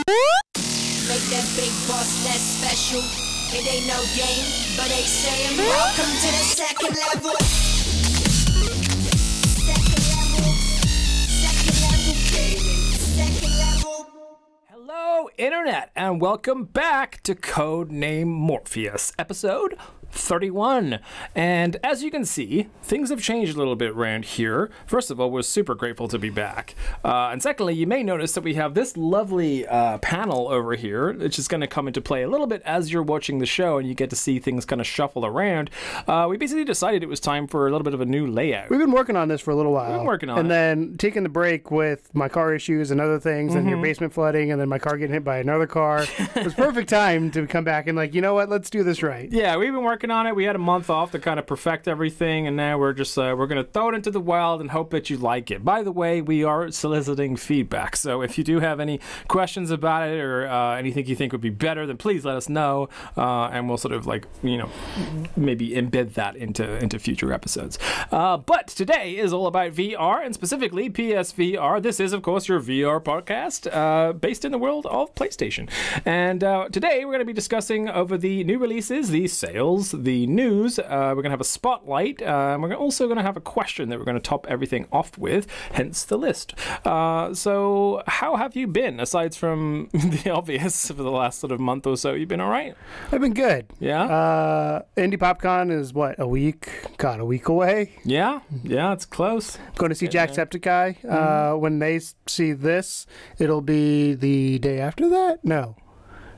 Make that big boss less special. It ain't no game, but they saying welcome to the second level. Second level gaming. Second level. Hello, Internet, and welcome back to Codename Morpheus, episode 31. And as you can see, things have changed a little bit around here. First of all, we're super grateful to be back. And secondly, you may notice that we have this lovely panel over here, which is going to come into play a little bit as you're watching the show and you get to see things kind of shuffle around. We basically decided it was time for a little bit of a new layout. We've been working on this for a little while. We've been working on it. And then taking the break with my car issues and other things and your basement flooding and then my car getting hit by another car. It was perfect time to come back and like, you know what, let's do this right. Yeah, we've been working on it. We had a month off to kind of perfect everything, and now we're just we're going to throw it into the wild and hope that you like it. By the way, we are soliciting feedback, so if you do have any questions about it or anything you think would be better, then please let us know, and we'll sort of like, you know, maybe embed that into future episodes. But today is all about VR, and specifically PSVR. This is, of course, your VR podcast based in the world of PlayStation. And today we're going to be discussing over the new releases, the sales, the news. We're going to have a spotlight. We're also going to have a question that we're going to top everything off with, hence the list. So how have you been, aside from the obvious, for the last sort of month or so? You been all right? I've been good. Yeah? Indie PopCon is, what, a week away? Yeah? Yeah, it's close. Going to see Jacksepticeye. When they see this, it'll be the day after that? No.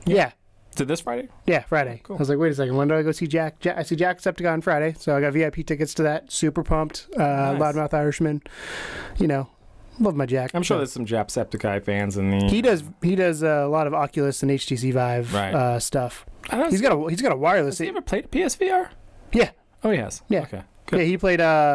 Yeah. Is it this Friday? Yeah, Friday. Cool. I was like, wait a second, when do I go see Jack? I see Jacksepticeye on Friday, so I got VIP tickets to that. Super pumped. Nice. Loudmouth Irishman. You know, love my Jack. I'm sure there's some Jacksepticeye fans in the... He does a lot of Oculus and HTC Vive stuff. He's got a wireless. Has he ever played a PSVR? Yeah. Oh, he has? Yeah. Okay. Good. Yeah,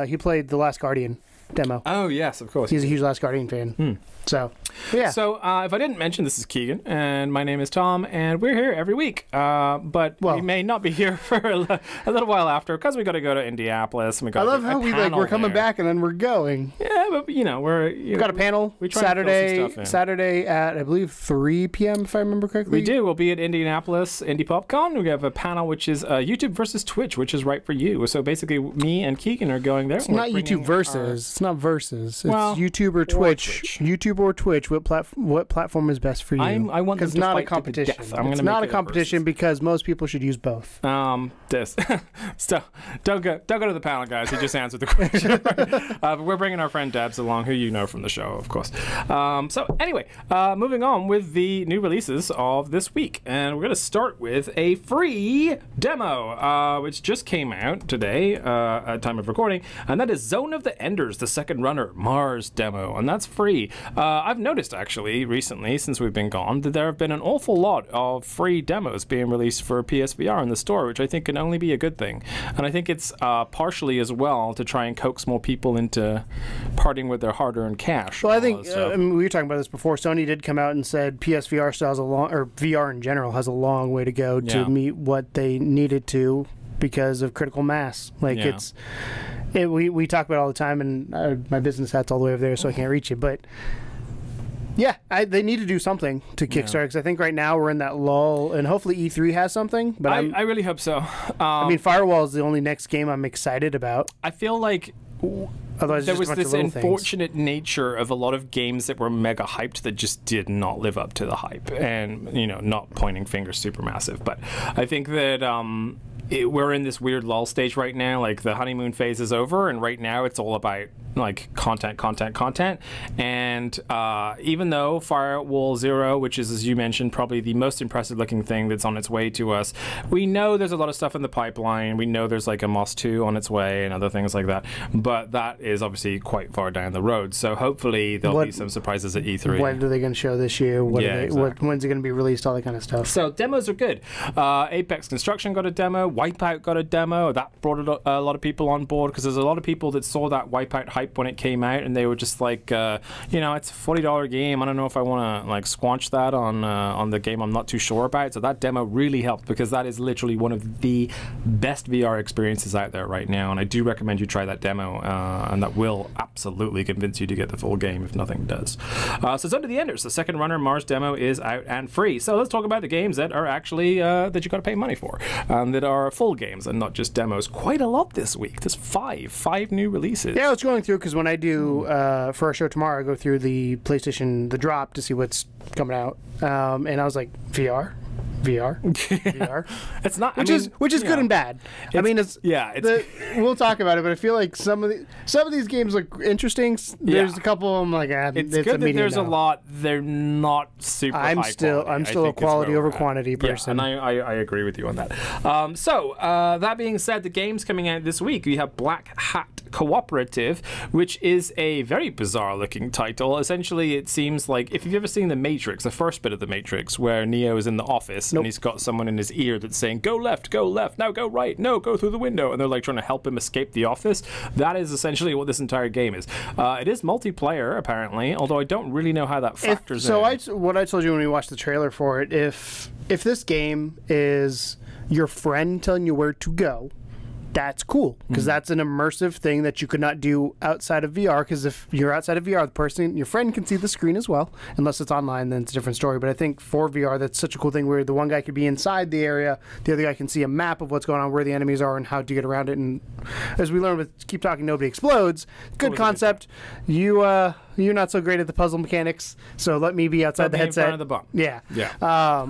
he played The Last Guardian demo. Oh, yes, of course. He's a huge Last Guardian fan. So, yeah. So, if I didn't mention, this is Keegan, and my name is Tom, and we're here every week. But we may not be here for a little while after, because we got to go to Indianapolis. And we got I love how we're coming back and then we're going. Yeah, but you know, we've got a panel Saturday at, I believe, 3 p.m. if I remember correctly. We do. We'll be at Indianapolis Indie PopCon. We have a panel which is YouTube versus Twitch, which is right for you. So basically, me and Keegan are going there. It's not YouTube versus. It's not versus. It's YouTube or Twitch. YouTube or Twitch. What platform is best for you? I want them to not fight a competition. It's not a competition because most people should use both. So don't go to the panel, guys. He just answered the question. But we're bringing our friend Debs along, who you know from the show, of course. So anyway, moving on with the new releases of this week, and we're going to start with a free demo, which just came out today at time of recording, and that is Zone of the Enders, the Second Runner Mars demo, and that's free. I've noticed actually recently, since we've been gone, that there have been an awful lot of free demos being released for PSVR in the store, which I think can only be a good thing. And I think it's partially as well to try and coax more people into parting with their hard-earned cash. Well, I think I mean, we were talking about this before. Sony did come out and said PSVR still has or VR in general has a long way to go to meet what they needed to because of critical mass. Like we talk about it all the time, and my business hat's all the way over there, so I can't reach it, but. Yeah, they need to do something to kickstart, because I think right now we're in that lull, and hopefully E3 has something. But I really hope so. I mean, Firewall is the only next game I'm excited about. I feel like otherwise there was this unfortunate nature of a lot of games that were mega hyped that just did not live up to the hype, and you know, not pointing fingers super massive, but I think that we're in this weird lull stage right now. Like the honeymoon phase is over, and right now it's all about like content. And even though Firewall Zero, which is, as you mentioned, probably the most impressive looking thing that's on its way to us, we know there's a lot of stuff in the pipeline. We know there's like a Moss 2 on its way and other things like that, but that is obviously quite far down the road. So hopefully there'll be some surprises at E3. What are they going to show this year? When's it going to be released? All that kind of stuff. So demos are good. Apex Construction got a demo. Wipeout got a demo. That brought a lot of people on board, because there's a lot of people that saw that Wipeout hype when it came out, and they were just like, you know, it's a $40 game. I don't know if I want to like squanch that on the game I'm not too sure about. So that demo really helped, because that is literally one of the best VR experiences out there right now, and I do recommend you try that demo, and that will absolutely convince you to get the full game if nothing does. So it's under the Enders. The second runner Mars demo is out and free. So let's talk about the games that are actually that you got to pay money for, that are full games and not just demos. Quite a lot this week. There's five new releases. Yeah, I was going through, because when I do for our show tomorrow, I go through the PlayStation The Drop to see what's coming out, and I was like, VR. It's not, which is good and bad. I mean, we'll talk about it, but I feel like some of these games look interesting. There's a couple of them like, it's good that there's a lot. They're not super. I'm still a quality over quantity person. Yeah, and I agree with you on that. So that being said, the games coming out this week, we have Black Hat Cooperative, which is a very bizarre looking title. Essentially, it seems like, if you've ever seen The Matrix, the first bit of The Matrix, where Neo is in the office, and he's got someone in his ear that's saying, go left, now go right, no, go through the window, and they're like trying to help him escape the office. That is essentially what this entire game is. It is multiplayer, apparently, although I don't really know how that factors in. So what I told you when we watched the trailer for it, if this game is your friend telling you where to go, that's cool, because that's an immersive thing that you could not do outside of VR, because if you're outside of VR, the person, your friend, can see the screen as well. Unless it's online, then it's a different story. But I think for VR, that's such a cool thing, where the one guy could be inside the area, the other guy can see a map of what's going on, where the enemies are, and how to get around it. And as we learned with Keep Talking, Nobody Explodes, good concept. You're not so great at the puzzle mechanics, so let me be outside the headset. In front of the bump. Yeah.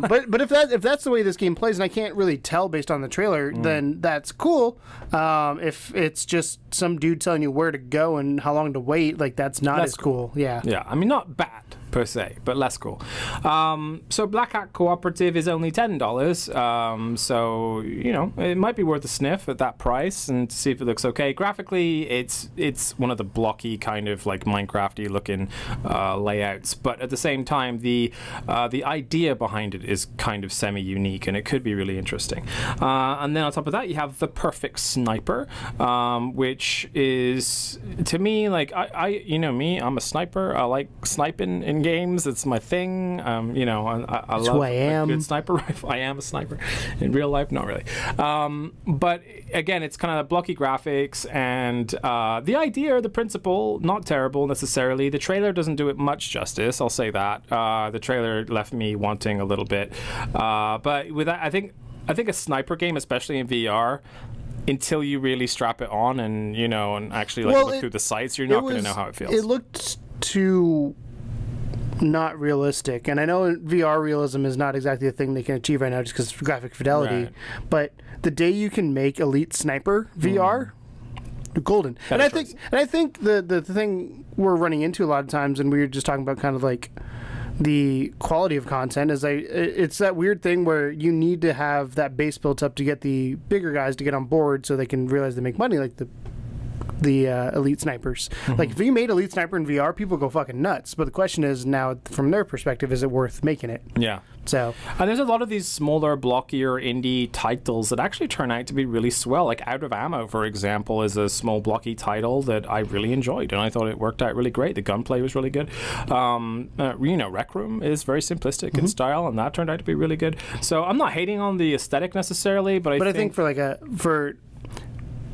But if that's the way this game plays, and I can't really tell based on the trailer, then that's cool. If it's just some dude telling you where to go and how long to wait, like, that's not as cool. Yeah. I mean, not bad per se, but less cool. So Black Hat Cooperative is only $10. So, you know, it might be worth a sniff at that price and to see if it looks okay. Graphically, it's one of the blocky kind of like Minecraft-y looking layouts, but at the same time, the idea behind it is kind of semi-unique, and it could be really interesting. And then on top of that, you have The Perfect Sniper, which is, to me, like, you know me, I'm a sniper. I like sniping in games. It's my thing. You know, I love a good sniper rifle. I am a sniper. In real life, not really. But again, it's kind of blocky graphics, and the idea, the principle, not terrible necessarily. The trailer doesn't do it much justice, I'll say that. The trailer left me wanting a little bit. But with that, I think a sniper game, especially in VR, until you really strap it on and, you know, and actually like look through the sights, you're not going to know how it feels. It looked too not realistic, and I know VR realism is not exactly the thing they can achieve right now just because of graphic fidelity, but the day you can make Elite Sniper VR, golden. And I think the thing we're running into a lot of times, and we were just talking about kind of like the quality of content, is it's that weird thing where you need to have that base built up to get the bigger guys to get on board so they can realize they make money, like the Elite Snipers. Like, if you made Elite Sniper in VR, people go fucking nuts. But the question is now, from their perspective, is it worth making it? Yeah. So, and there's a lot of these smaller, blockier indie titles that actually turn out to be really swell. Like Out of Ammo, for example, is a small, blocky title that I really enjoyed, and I thought it worked out really great. The gunplay was really good. You know, Rec Room is very simplistic in style, and that turned out to be really good. So I'm not hating on the aesthetic necessarily, but I think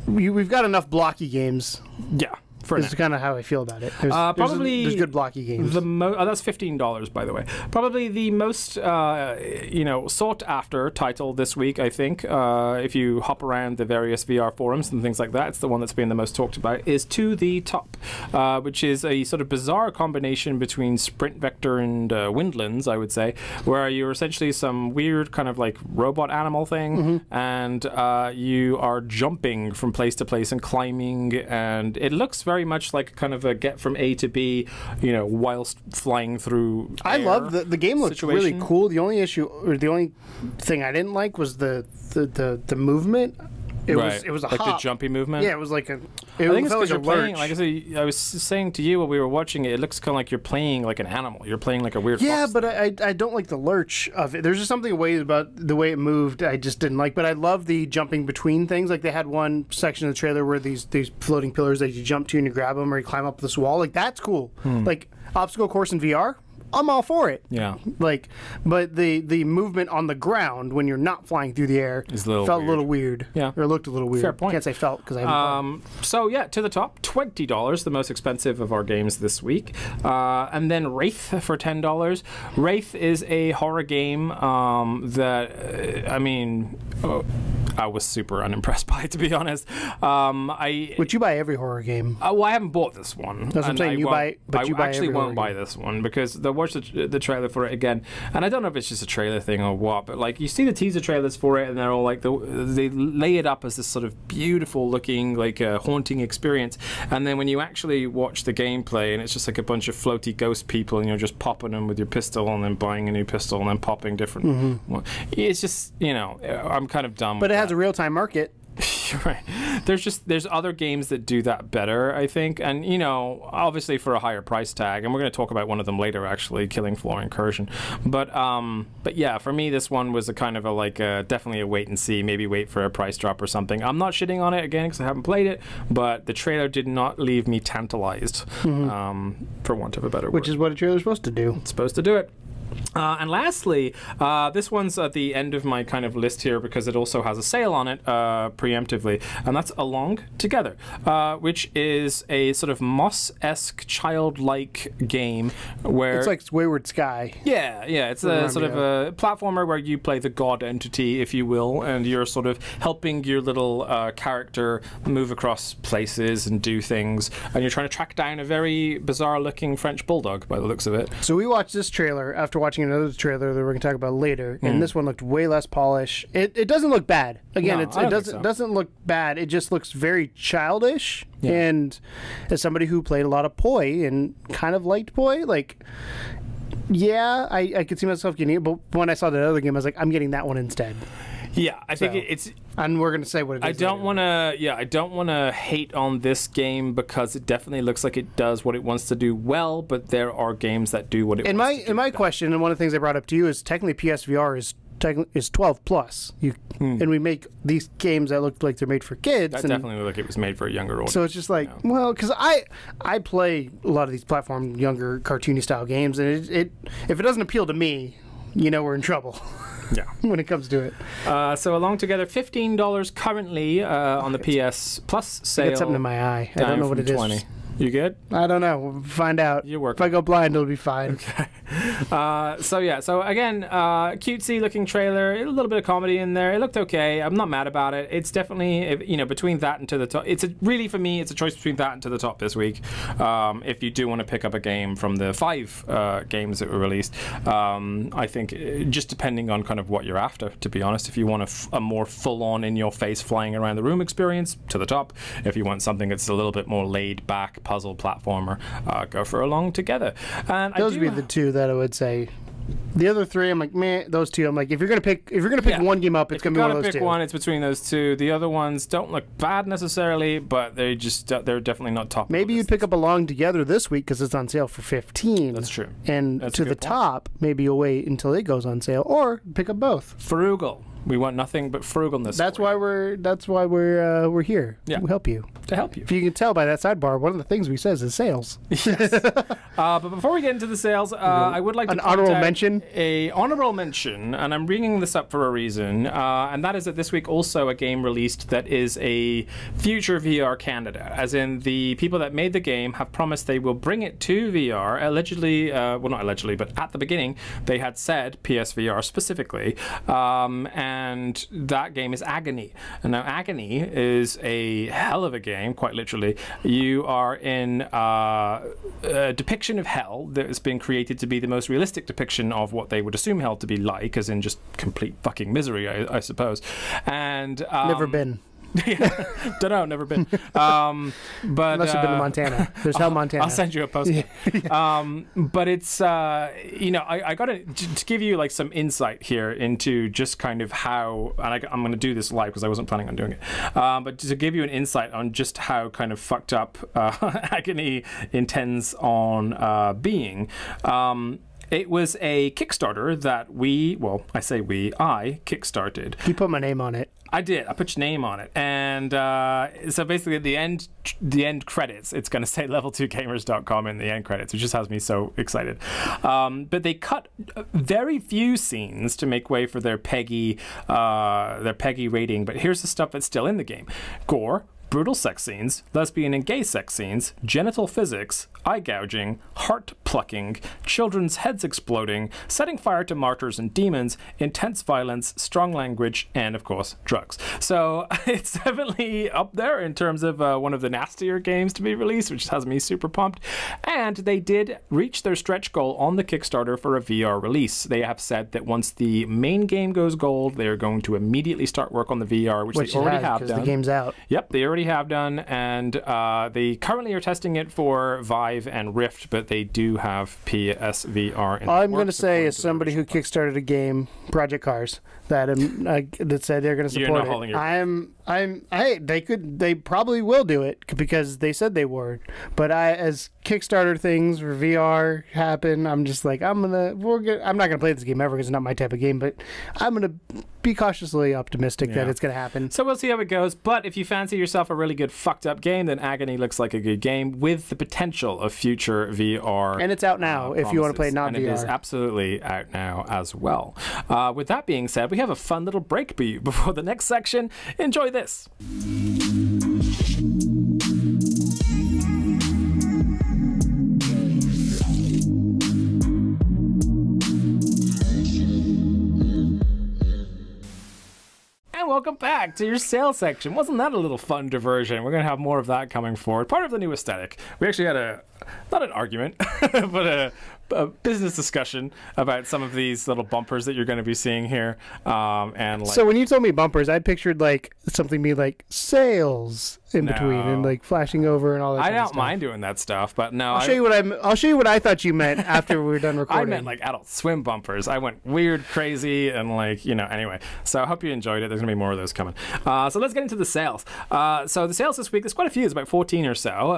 we've got enough blocky games. Yeah. This is kind of how I feel about it. There's good blocky games. That's $15, by the way. Probably the most sought after title this week, I think, if you hop around the various VR forums and things like that, it's the one that's been the most talked about, is To The Top, which is a sort of bizarre combination between Sprint Vector and Windlands, I would say, where you're essentially some weird kind of like robot animal thing, and you are jumping from place to place and climbing, and it looks very much like kind of a get from A to B, you know, whilst flying through I love the game looks really cool. The only issue, or the only thing I didn't like, was the movement. It was a like hop. the jumpy movement. Yeah, it was like a. I think it's because like you're playing. Like I said, I was saying to you while we were watching it, it looks kind of like you're playing like an animal. You're playing like a weird. Yeah, fox but I don't like the lurch of it. There's just something about the way it moved. I just didn't like. But I love the jumping between things. Like they had one section of the trailer where these floating pillars that you jump to and you grab them, or you climb up this wall. Like that's cool. Like obstacle course in VR. I'm all for it. Yeah. Like, but the movement on the ground when you're not flying through the air felt a little weird. Yeah. Or looked a little weird. Fair point. Can't say felt because I haven't played. So yeah, to the top, $20, the most expensive of our games this week. And then Wraith for $10. Wraith is a horror game that, I mean... I was super unimpressed by it, to be honest. Would you buy every horror game? Well, I haven't bought this one. That's what I'm saying. I actually won't buy this one because I watched the trailer for it again, and I don't know if it's just a trailer thing or what, but like you see the teaser trailers for it, and they're all like they lay it up as this sort of beautiful looking, like haunting experience, and then when you actually watch the gameplay, and it's just like a bunch of floaty ghost people, and you're just popping them with your pistol, and then buying a new pistol, and then popping different. Well, it's just I'm kind of dumb. But it has a real-time market. Right. There's other games that do that better, I think, and obviously for a higher price tag, and we're going to talk about one of them later, actually, Killing Floor Incursion. But yeah, for me, this one was a kind of definitely a wait and see, maybe wait for a price drop or something. I'm not shitting on it again because I haven't played it, but the trailer did not leave me tantalized, for want of a better word. Which is what a trailer's supposed to do. It's supposed to do it. And lastly, this one's at the end of my kind of list here because it also has a sale on it preemptively, and that's Along Together, which is a sort of Moss-esque childlike game where... It's like Wayward Sky. Yeah, it's a sort of a platformer where you play the god entity, if you will, and you're sort of helping your little character move across places and do things, and you're trying to track down a very bizarre-looking French bulldog by the looks of it. So we watched this trailer after watching another trailer that we're going to talk about later, and this one looked way less polished. It doesn't look bad. Again, No, it doesn't look bad. It just looks very childish. Yeah. And as somebody who played a lot of Poi and kind of liked Poi, like, yeah, I could see myself getting it. But when I saw the other game, I was like, I'm getting that one instead. Yeah, I think it's... And we're going to say what it is. I don't want to hate on this game because it definitely looks like it does what it wants to do well, but there are games that do what it wants to do. In my question, and one of the things I brought up to you is technically PSVR is 12 plus. And we make these games that look like they're made for kids. That definitely looked like it was made for a younger audience. So it's just like, well, because I play a lot of these platform, younger, cartoony style games, and if it doesn't appeal to me, we're in trouble. Yeah, when it comes to it. So Along Together, $15 currently on the PS Plus sale. I got something in my eye. I don't know what it is. You good? I don't know. We'll find out. You work. If I go blind, it'll be fine. Okay. So again, cutesy looking trailer, a little bit of comedy in there. It looked okay. I'm not mad about it. It's definitely, between that and To the Top. Really for me, it's a choice between that and To the Top this week. If you do want to pick up a game from the 5 games that were released, I think just depending on kind of what you're after, to be honest. If you want a more full-on in-your-face flying around the room experience, To the Top. If you want something that's a little bit more laid back, puzzle platformer, go for Along Together. And those would be the two that I would say. The other 3, I'm like, meh. Those 2, I'm like, if you're gonna pick one game up, it's gonna be one of those 2. If you gotta pick one, it's between those 2. The other ones don't look bad necessarily, but they're definitely not top. Maybe you'd pick up Along Together this week because it's on sale for $15. That's true. And That's To the Top, maybe you'll wait until it goes on sale, or pick up both. Frugal. We want nothing but frugalness. That's why we're here. Yeah. To help you. If you can tell by that sidebar, one of the things we says is sales. Yes. But before we get into the sales, I would like to an honorable mention. A honorable mention, and I'm bringing this up for a reason, and that is that this week also a game released that is a future VR candidate. As in, the people that made the game have promised they will bring it to VR. Allegedly, well, not allegedly, but at the beginning they had said PSVR specifically. And that game is Agony. And now Agony is a hell of a game, quite literally. You are in a depiction of hell that has been created to be the most realistic depiction of what they would assume hell to be like, as in just complete fucking misery, I suppose. And never been. Don't know, never been. But unless you've been to Montana. There's Hell Montana. I'll send you a postcard. But it's I got to give you like some insight here into just kind of how, and I'm going to do this live because I wasn't planning on doing it. But to give you an insight on just how kind of fucked up Agony intends on being. It was a Kickstarter that I kickstarted. You put my name on it. I did. I put your name on it. And so basically at the end credits, it's going to say level2gamers.com in the end credits, which just has me so excited. But they cut very few scenes to make way for their PEGI rating. But here's the stuff that's still in the game. Gore, brutal sex scenes, lesbian and gay sex scenes, genital physics, eye gouging, heart plucking, children's heads exploding, setting fire to martyrs and demons, intense violence, strong language, and of course, drugs. So it's definitely up there in terms of one of the nastier games to be released, which has me super pumped. And they did reach their stretch goal on the Kickstarter for a VR release. They have said that once the main game goes gold, they are going to immediately start work on the VR, which they already have done. The game's out. Yep, they already have done, and they currently are testing it for Vive and Rift, but they do have PSVR. I'm going to say, as somebody who kickstarted a game, Project Cars, that said they're going to support it. They probably will do it because they said they were. But as Kickstarter things for VR happen, I'm just like, I'm not going to play this game ever because it's not my type of game, but I'm going to be cautiously optimistic that it's going to happen. So we'll see how it goes. But if you fancy yourself a really good fucked up game, then Agony looks like a good game with the potential of future VR. And it's out now if you want to play not VR. And it is absolutely out now as well. With that being said, we have a fun little break before the next section. Enjoy this. And welcome back to your sales section. Wasn't that a little fun diversion? We're going to have more of that coming forward. Part of the new aesthetic. We actually had not an argument, but a business discussion about some of these little bumpers that you're going to be seeing here. So when you told me bumpers, I pictured like something being like sales in between and like flashing over and all that. I don't mind doing that stuff, but no. I'll show you what I thought you meant after we were done recording. I meant like Adult Swim bumpers. I went weird, crazy, and like, anyway. So I hope you enjoyed it. There's going to be more of those coming. So let's get into the sales. So the sales this week, there's quite a few. There's about 14 or so.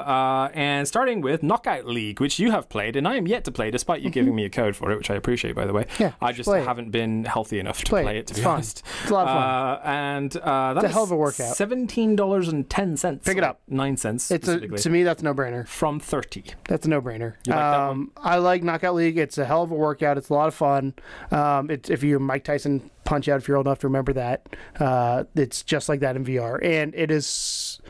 And starting with Knockout League, which you have played, and I am yet to play, despite you giving me a code for it, which I appreciate, by the way. Yeah, I just haven't been healthy enough to play it, to be honest. It's a lot of fun. And that's a hell of a workout. $17.10. Pick it up. 9 cents. To me, that's a no-brainer. From 30. That's a no-brainer. You like that one? I like Knockout League. It's a hell of a workout. It's a lot of fun. If you're Mike Tyson Punch-Out, if you're old enough to remember that, it's just like that in VR. And it is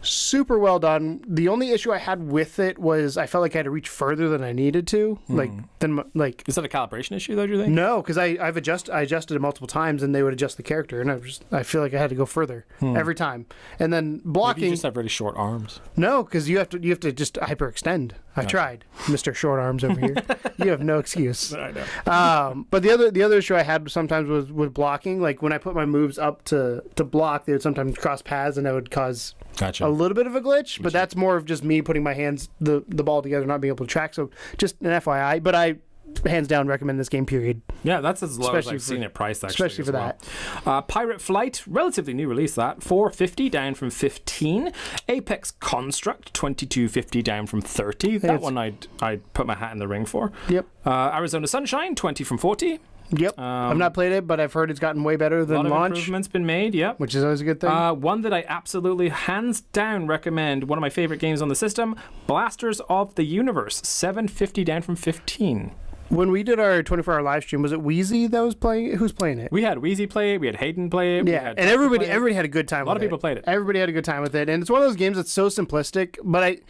super well done. The only issue I had with it was I felt like I had to reach further than I needed to. Is that a calibration issue though, do you think? No, because I adjusted it multiple times and they would adjust the character, and I feel like I had to go further every time. And then blocking. Maybe you just have really short arms. No, because you have to just hyperextend. I tried, Mr. Short Arms over here. You have no excuse. I know. But the other issue I had sometimes was with blocking. Like when I put my moves up to block, they would sometimes cross paths, and that would cause a little bit of a glitch. But that's more of just me putting my hands the ball together, not being able to track. So just an FYI. But I hands down recommend this game, period. Yeah, that's as low as I've seen it priced, actually. Especially for that. Pirate Flight, relatively new release, that. $4.50 down from $15. Apex Construct, $22.50 down from $30. That one I'd put my hat in the ring for. Yep. Arizona Sunshine, $20 from $40. Yep. I've not played it, but I've heard it's gotten way better than launch. A lot of improvements been made, yep. Which is always a good thing. One that I absolutely, hands down, recommend, one of my favorite games on the system, Blasters of the Universe, $7.50 down from $15. When we did our 24-hour live stream, was it Wheezy that was playing it? Who's playing it? We had Wheezy play it. We had Hayden play it. Yeah, and everybody had a good time with it. A lot of people played it. Everybody had a good time with it. And it's one of those games that's so simplistic, but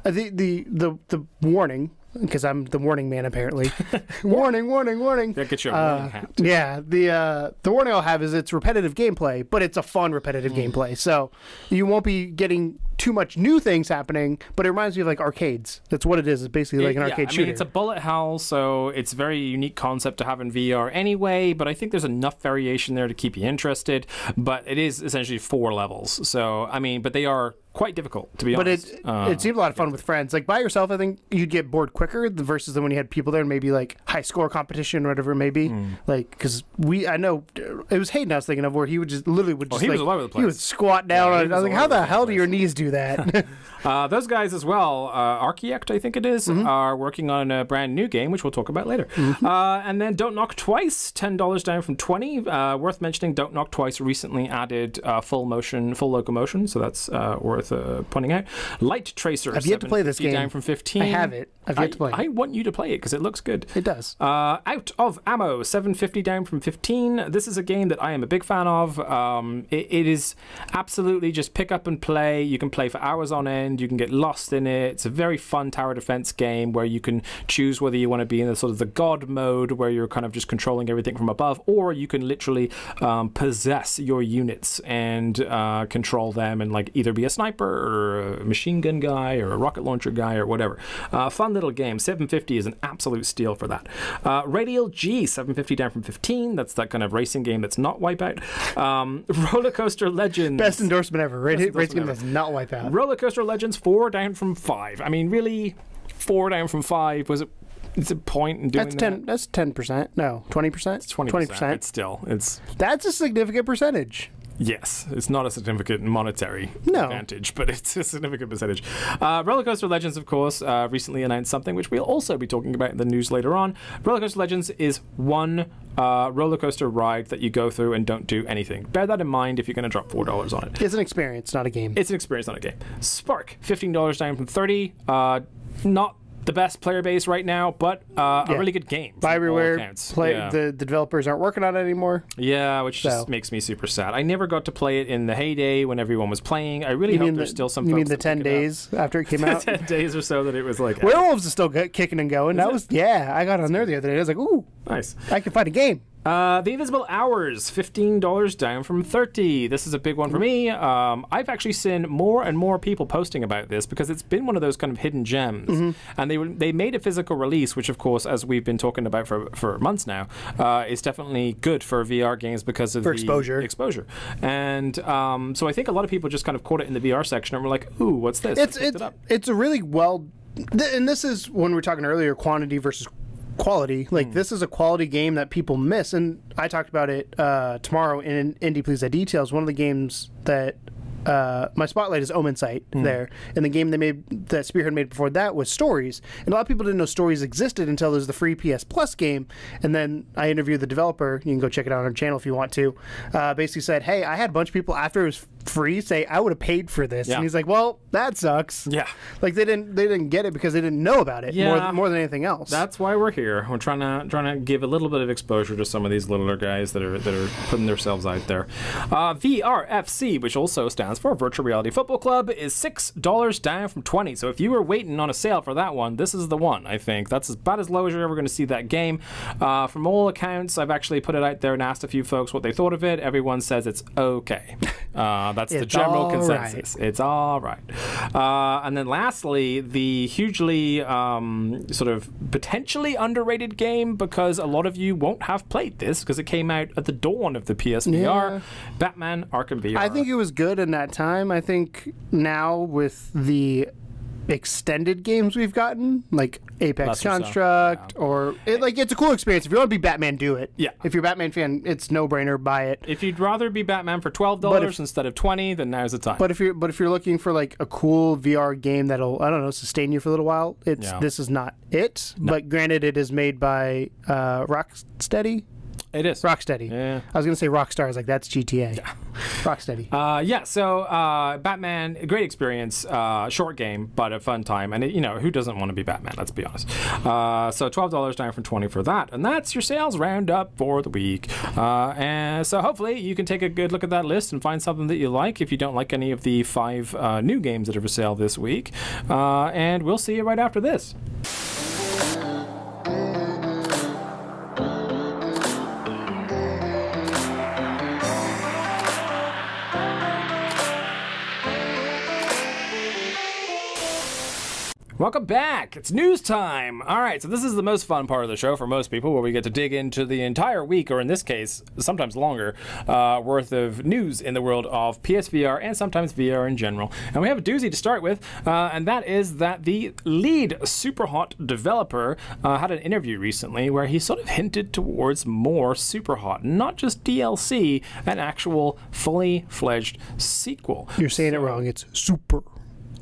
the warning, because I'm the warning man apparently. warning. That gets you a warning hat. Yeah, the warning I'll have is it's repetitive gameplay, but it's a fun repetitive gameplay. So you won't be getting too much new things happening, but it reminds me of like arcades. That's what it is. It's basically like an arcade shooter. I mean, it's a bullet hell, so it's a very unique concept to have in VR anyway, but I think there's enough variation there to keep you interested. But it is essentially 4 levels. So, I mean, but they are quite difficult, to be honest. But it seemed a lot of fun with friends. Like, by yourself, I think you'd get bored quicker versus when you had people there, maybe like high score competition or whatever it may be. Like, because I know, it was Hayden I was thinking of, where he would just literally would just he was all over the place. He would squat down on it. I was like, how the hell do your knees do that? Those guys as well, Architect, I think it is, are working on a brand new game, which we'll talk about later. And then Don't Knock Twice, $10 down from $20. Worth mentioning, Don't Knock Twice recently added full locomotion, so that's worth pointing out. Light Tracer, I've yet to play this game. Down from 15. I have it. I've yet to play it. I want you to play it because it looks good. It does. Out of Ammo, $7.50 down from 15. This is a game that I am a big fan of. It is absolutely just pick up and play. You can play for hours on end. You can get lost in it. It's a very fun tower defense game where you can choose whether you want to be in the sort of the god mode where you're kind of just controlling everything from above, or you can literally possess your units and control them and like either be a sniper or a machine gun guy or a rocket launcher guy or whatever. Fun little game. $7.50 is an absolute steal for that. Radial G, $7.50 down from 15. That's that kind of racing game that's not Wipeout. Roller Coaster Legends. Best endorsement ever. Racing game that's not Wipeout. Roller Coaster Legends, 4 down from 5. I mean, really, 4 down from 5 was it? It's a point in doing that. That's 10%. No, 20%. It's 20%. That's a significant percentage. Yes, it's not a significant monetary advantage, but it's a significant percentage. Roller Coaster Legends, of course, recently announced something which we'll also be talking about in the news later on. Roller Coaster Legends is one roller coaster ride that you go through and don't do anything. Bear that in mind if you're going to drop $4 on it. It's an experience, not a game. It's an experience, not a game. Spark, $15 down from 30. Not the best player base right now, but a really good game. Buy everywhere. The developers aren't working on it anymore. Yeah, which just makes me super sad. I never got to play it in the heyday when everyone was playing. I really hope there's still some folks. You mean the 10 days after it came out? 10 days or so that it was like... Werewolves is still kicking and going. I got on there the other day. I was like, ooh. Nice. I can find a game. The Invisible Hours, $15 down from 30. This is a big one for me. I've actually seen more and more people posting about this because it's been one of those kind of hidden gems. And they made a physical release, which of course, as we've been talking about for months now, is definitely good for VR games because of the exposure. And so I think a lot of people just kind of caught it in the VR section and were like, ooh, what's this? It's a really and this is when we were talking earlier, quantity versus quality. Like, this is a quality game that people miss, and I talked about it tomorrow in Indie Please That Details. One of the games that my spotlight is Omen Sight there, and the game that Spearhead made before that was Stories, and a lot of people didn't know Stories existed until there was the free PS Plus game. And then I interviewed the developer. You can go check it out on our channel if you want to. Basically said, hey, I had a bunch of people after it was free say I would have paid for this, and he's like, well, that sucks. Like they didn't get it because they didn't know about it more than anything else. That's why we're here. We're trying to give a little bit of exposure to some of these littler guys that are putting themselves out there. VRFC, which also stands for Virtual Reality Football Club, is $6 down from 20. So if you were waiting on a sale for that one, this is the one. I think that's about as low as you're ever going to see that game. From all accounts, I've actually put it out there and asked a few folks what they thought of it. Everyone says it's okay. That's the general consensus. It's all right. And then lastly, the hugely sort of potentially underrated game, because a lot of you won't have played this because it came out at the dawn of the PSVR, Batman Arkham VR. I think it was good in that time. I think now with the extended games we've gotten, like Apex Construct, it's a cool experience. If you want to be Batman, do it. If you're a Batman fan, it's no-brainer, buy it. If you'd rather be Batman for $12 instead of $20, then now's the time. But if you're looking for like a cool VR game that'll, I don't know, sustain you for a little while, this is not it. No. But granted, it is made by Rocksteady. It is. Rocksteady. Yeah. I was going to say Rockstar. I was like, that's GTA. Yeah. Rocksteady. So Batman, great experience. Short game, but a fun time. And, who doesn't want to be Batman? Let's be honest. So $12 down from 20 for that. And that's your sales roundup for the week. And so hopefully you can take a good look at that list and find something that you like if you don't like any of the 5 new games that are for sale this week. And we'll see you right after this. Welcome back. It's news time. All right, so this is the most fun part of the show for most people, where we get to dig into the entire week, or in this case, sometimes longer, worth of news in the world of PSVR and sometimes VR in general. And we have a doozy to start with, and that is that the lead Superhot developer had an interview recently where he sort of hinted towards more Superhot, not just DLC, an actual fully fledged sequel. You're saying it wrong. It's super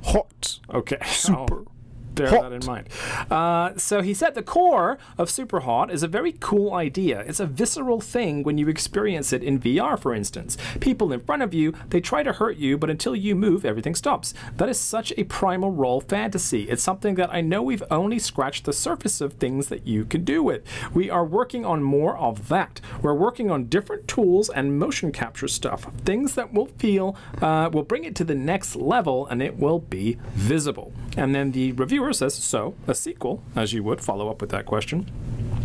hot. Okay. Super. Bear that in mind. So he said the core of Superhot is a very cool idea. It's a visceral thing when you experience it in VR, for instance. People in front of you, they try to hurt you, but until you move, everything stops. That is such a primal role fantasy. It's something that I know we've only scratched the surface of things that you can do with. We are working on more of that. We're working on different tools and motion capture stuff. Things that will feel, will bring it to the next level, and it will be visible. And then the reviewer says, so, a sequel, as you would follow up with that question.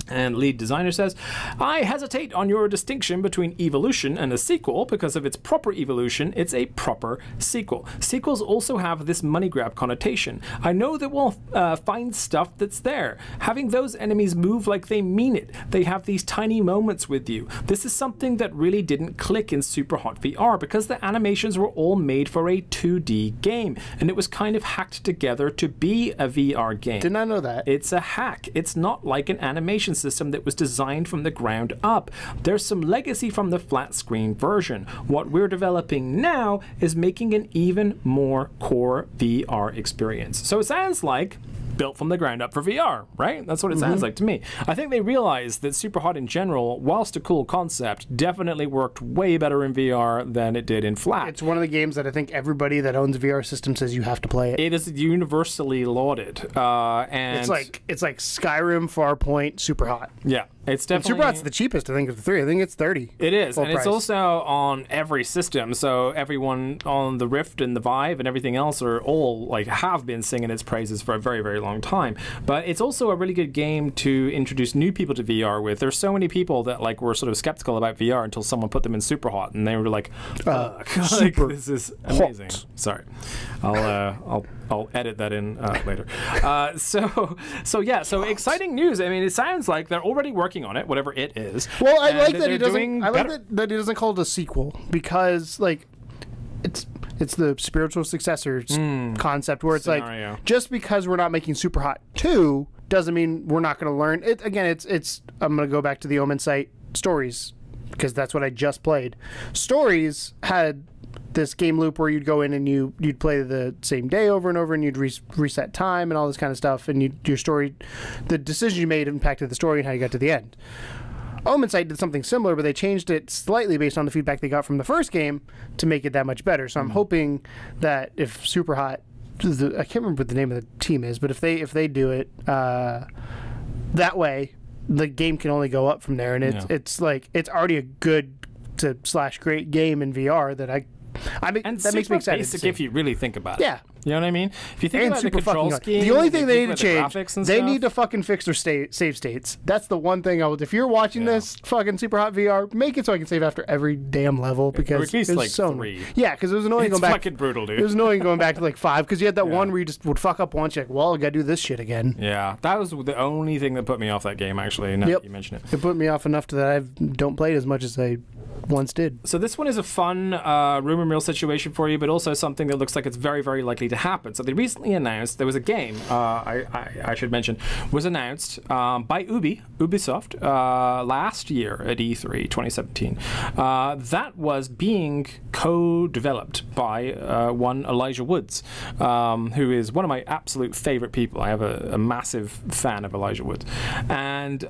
And lead designer says, I hesitate on your distinction between evolution and a sequel because of its proper evolution, it's a proper sequel. Sequels also have this money grab connotation. I know that we'll find stuff that's there. Having those enemies move like they mean it. They have these tiny moments with you. This is something that really didn't click in Superhot VR because the animations were all made for a 2D game, and it was kind of hacked together to be a VR game. Did not know that. It's a hack. It's not like an animation system that was designed from the ground up. There's some legacy from the flat screen version. What we're developing now is making an even more core VR experience. So it sounds like built from the ground up for VR, right? That's what it sounds like to me. I think they realized that Superhot in general, whilst a cool concept, definitely worked way better in VR than it did in flat. It's one of the games that I think everybody that owns a VR system says you have to play it. It is universally lauded. And it's like Skyrim, Farpoint, Superhot. Yeah. It's definitely... And Superhot's the cheapest, I think, of the three. I think it's 30. It is, and price. It's also on every system, so everyone on the Rift and the Vive and everything else are all, like, have been singing its praises for a very, very long time. But it's also a really good game to introduce new people to VR with. There's so many people that, like, were sort of skeptical about VR until someone put them in Superhot, and they were like, like, this is amazing. Hot. Sorry. I'll edit that in later. So exciting news. I mean, it sounds like they're already working on it, whatever it is. Well, I like that he doesn't. I like that he doesn't call it a sequel because, like, it's the spiritual successors concept where it's scenario. Like just because we're not making Superhot 2 doesn't mean we're not going to learn it. Again, it's I'm going to go back to the Omen site Stories because that's what I just played. Stories had this game loop where you'd go in and you'd play the same day over and over, and you'd reset time and all this kind of stuff, and your story, the decisions you made impacted the story and how you got to the end. Omen Sight did something similar, but they changed it slightly based on the feedback they got from the first game to make it that much better. So I'm hoping that if Superhot, I can't remember what the name of the team is, but if they do it that way, the game can only go up from there, and it's like it's already a good to / great game in VR that that makes me excited. Basic if you really think about it. Yeah. You know what I mean? If you think and about the super control fucking scheme, the only thing they need to change, they stuff, need to fucking fix their save states. That's the one thing I would. If you're watching this fucking Superhot VR, make it so I can save after every damn level because or at least it's like so 3. Yeah, because it was annoying going back. It's fucking brutal, dude. It was annoying going back to like 5 because you had that one where you just would fuck up once. You're like, well, I gotta do this shit again. Yeah, that was the only thing that put me off that game. Actually, now that you mention it, it put me off enough that I don't play it as much as I once did. So this one is a fun rumor mill situation for you, but also something that looks like it's very, very likely to happen. So they recently announced there was a game, I should mention, was announced by Ubisoft last year at E3 2017. That was being co-developed by one Elijah Woods, who is one of my absolute favorite people. I have a massive fan of Elijah Woods. And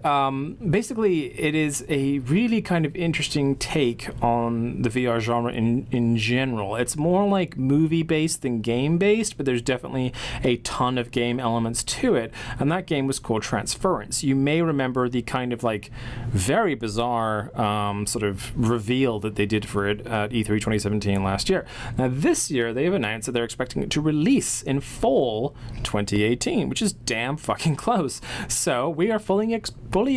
basically it is a really kind of interesting take on the VR genre in general. It's more like movie-based than game-based, but there's definitely a ton of game elements to it, and that game was called Transference. You may remember the kind of like very bizarre sort of reveal that they did for it at E3 2017 last year. Now this year they have announced that they're expecting it to release in fall 2018, which is damn fucking close. So we are fully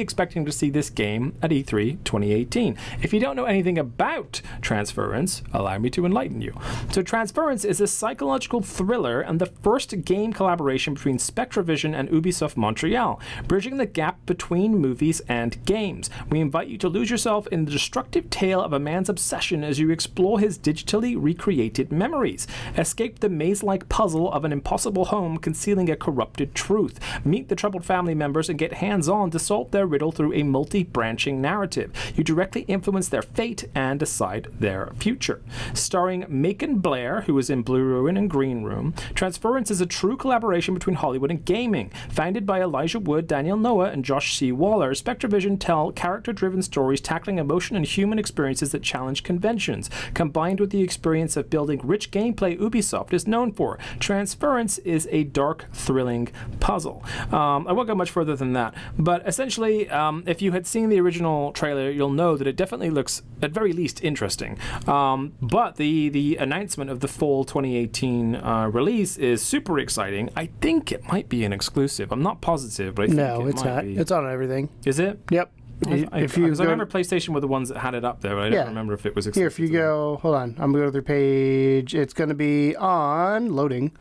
expecting to see this game at E3 2018. If you don't know anything anything about Transference, allow me to enlighten you. So Transference is a psychological thriller and the first game collaboration between Spectravision and Ubisoft Montreal, bridging the gap between movies and games. We invite you to lose yourself in the destructive tale of a man's obsession as you explore his digitally recreated memories. Escape the maze-like puzzle of an impossible home concealing a corrupted truth. Meet the troubled family members and get hands-on to solve their riddle through a multi-branching narrative. You directly influence their fate and decide their future. Starring Macon Blair, who was in Blue Ruin and Green Room, Transference is a true collaboration between Hollywood and gaming. Founded by Elijah Wood, Daniel Noah, and Josh C. Waller, Spectravision tell character-driven stories tackling emotion and human experiences that challenge conventions. Combined with the experience of building rich gameplay Ubisoft is known for, Transference is a dark, thrilling puzzle. I won't go much further than that, but essentially, if you had seen the original trailer, you'll know that it definitely looks, at very least, interesting. But the announcement of the fall 2018 release is super exciting. I think it might be an exclusive. I'm not positive, but I think it's not. Be. It's on everything. Is it? Yep. Because I remember PlayStation were the ones that had it up there, but I don't remember if it was exclusive. Here, if you go, hold on, I'm going to go to their page. It's going to be on loading.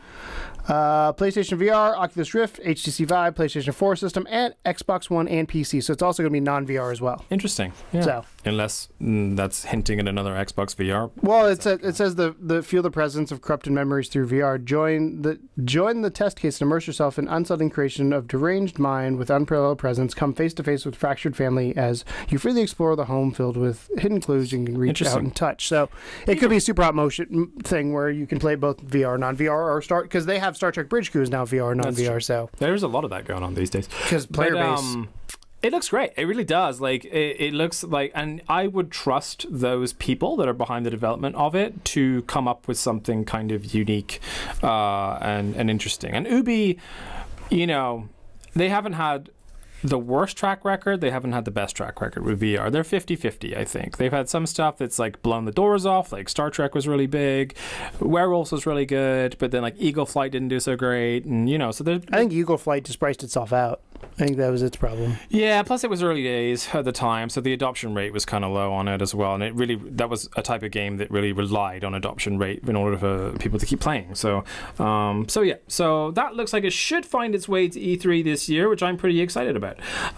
PlayStation VR, Oculus Rift, HTC Vive, PlayStation 4 system, and Xbox One and PC. So it's also going to be non-VR as well. Interesting. Yeah. So unless that's hinting at another Xbox VR. Well, it says the feel the presence of corrupted memories through VR. Join the test case and immerse yourself in unsettling creation of deranged mind with unparalleled presence. Come face to face with fractured family as you freely explore the home filled with hidden clues you can reach out and touch. So it could be a Superhot motion thing where you can play both VR, non-VR, or start because they have Star Trek Bridge Crew is now VR, non-VR. So there's a lot of that going on these days. Because player base. It looks great. It really does. Like it looks like, and I would trust those people that are behind the development of it to come up with something kind of unique and interesting. And Ubi, they haven't had the worst track record. They haven't had the best track record with VR. They're 50-50, I think. They've had some stuff that's like blown the doors off, like Star Trek was really big, Werewolves was really good, but then like Eagle Flight didn't do so great, and so I think Eagle Flight just priced itself out. I think that was its problem. Yeah, plus it was early days at the time, so the adoption rate was kind of low on it as well, and that was a type of game that really relied on adoption rate in order for people to keep playing. So that looks like it should find its way to E3 this year, which I'm pretty excited about.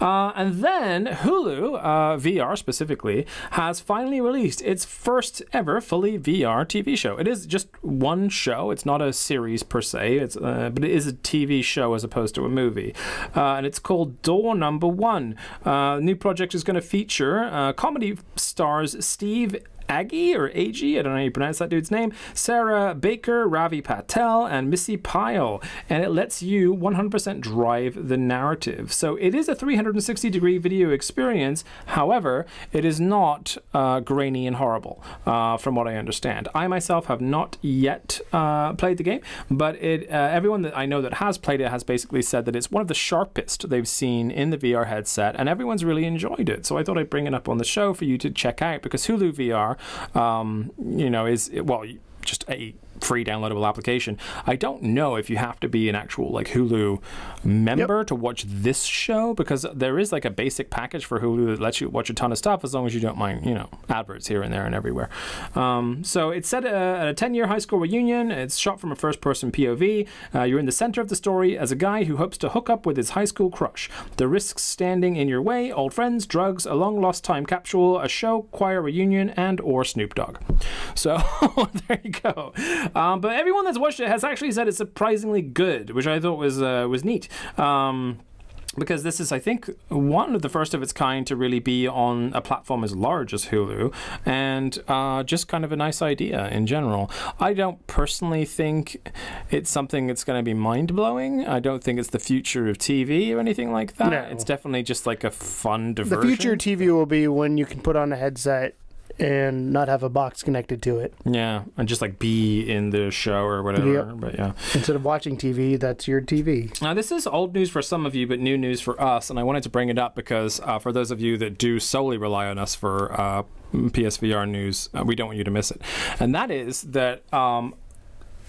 And then Hulu, VR specifically, has finally released its first ever fully VR TV show. It is just one show. It's not a series per se, but it is a TV show as opposed to a movie. And it's called Door Number One. New project is going to feature comedy stars Steve Agee or Agee, I don't know how you pronounce that dude's name, Sarah Baker, Ravi Patel, and Missy Pyle, and it lets you 100% drive the narrative. So it is a 360-degree video experience. However, it is not grainy and horrible, from what I understand. I myself have not yet played the game, but everyone that I know that has played it has basically said that it's one of the sharpest they've seen in the VR headset, and everyone's really enjoyed it. So I thought I'd bring it up on the show for you to check out, because Hulu VR is just a free downloadable application. I don't know if you have to be an actual Hulu member to watch this show, because there is a basic package for Hulu that lets you watch a ton of stuff as long as you don't mind adverts here and there and everywhere. So it's set at a 10-year high school reunion. It's shot from a first-person POV. You're in the center of the story as a guy who hopes to hook up with his high school crush. The risks standing in your way: old friends, drugs, a long-lost time capsule, a show, choir reunion, and or Snoop Dogg. So there you go. But everyone that's watched it has actually said it's surprisingly good, which I thought was neat. Because this is, I think, one of the first of its kind to really be on a platform as large as Hulu, and just kind of a nice idea in general. I don't personally think it's something that's going to be mind-blowing. I don't think it's the future of TV or anything like that. No. It's definitely just like a fun diversion. The future of TV will be when you can put on a headset and not have a box connected to it. Yeah, and just be in the show or whatever. Yep. But yeah, instead of watching TV, that's your TV. Now, this is old news for some of you, but new news for us, and I wanted to bring it up because for those of you that do solely rely on us for PSVR news, we don't want you to miss it. And that is that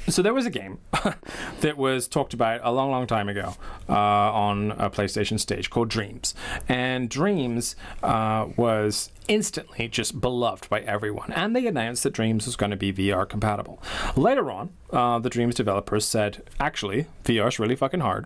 So there was a game that was talked about a long, long time ago on a PlayStation stage called Dreams. And Dreams was instantly just beloved by everyone. And they announced that Dreams was going to be VR compatible. Later on, the Dreams developers said, actually, VR is really fucking hard.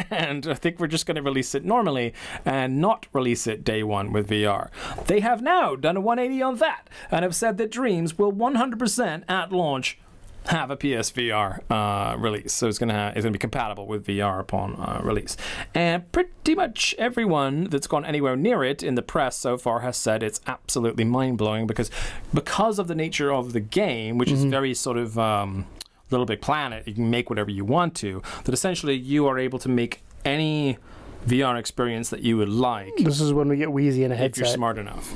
And I think we're just going to release it normally and not release it day one with VR. They have now done a 180 on that and have said that Dreams will 100% at launch have a PSVR release, so it's gonna be compatible with VR upon release. And pretty much everyone that's gone anywhere near it in the press so far has said it's absolutely mind-blowing because of the nature of the game, which is very sort of Little Big Planet. You can make whatever you want to. That essentially you are able to make any VR experience that you would like. This is when we get wheezy in a headset. If you're smart enough.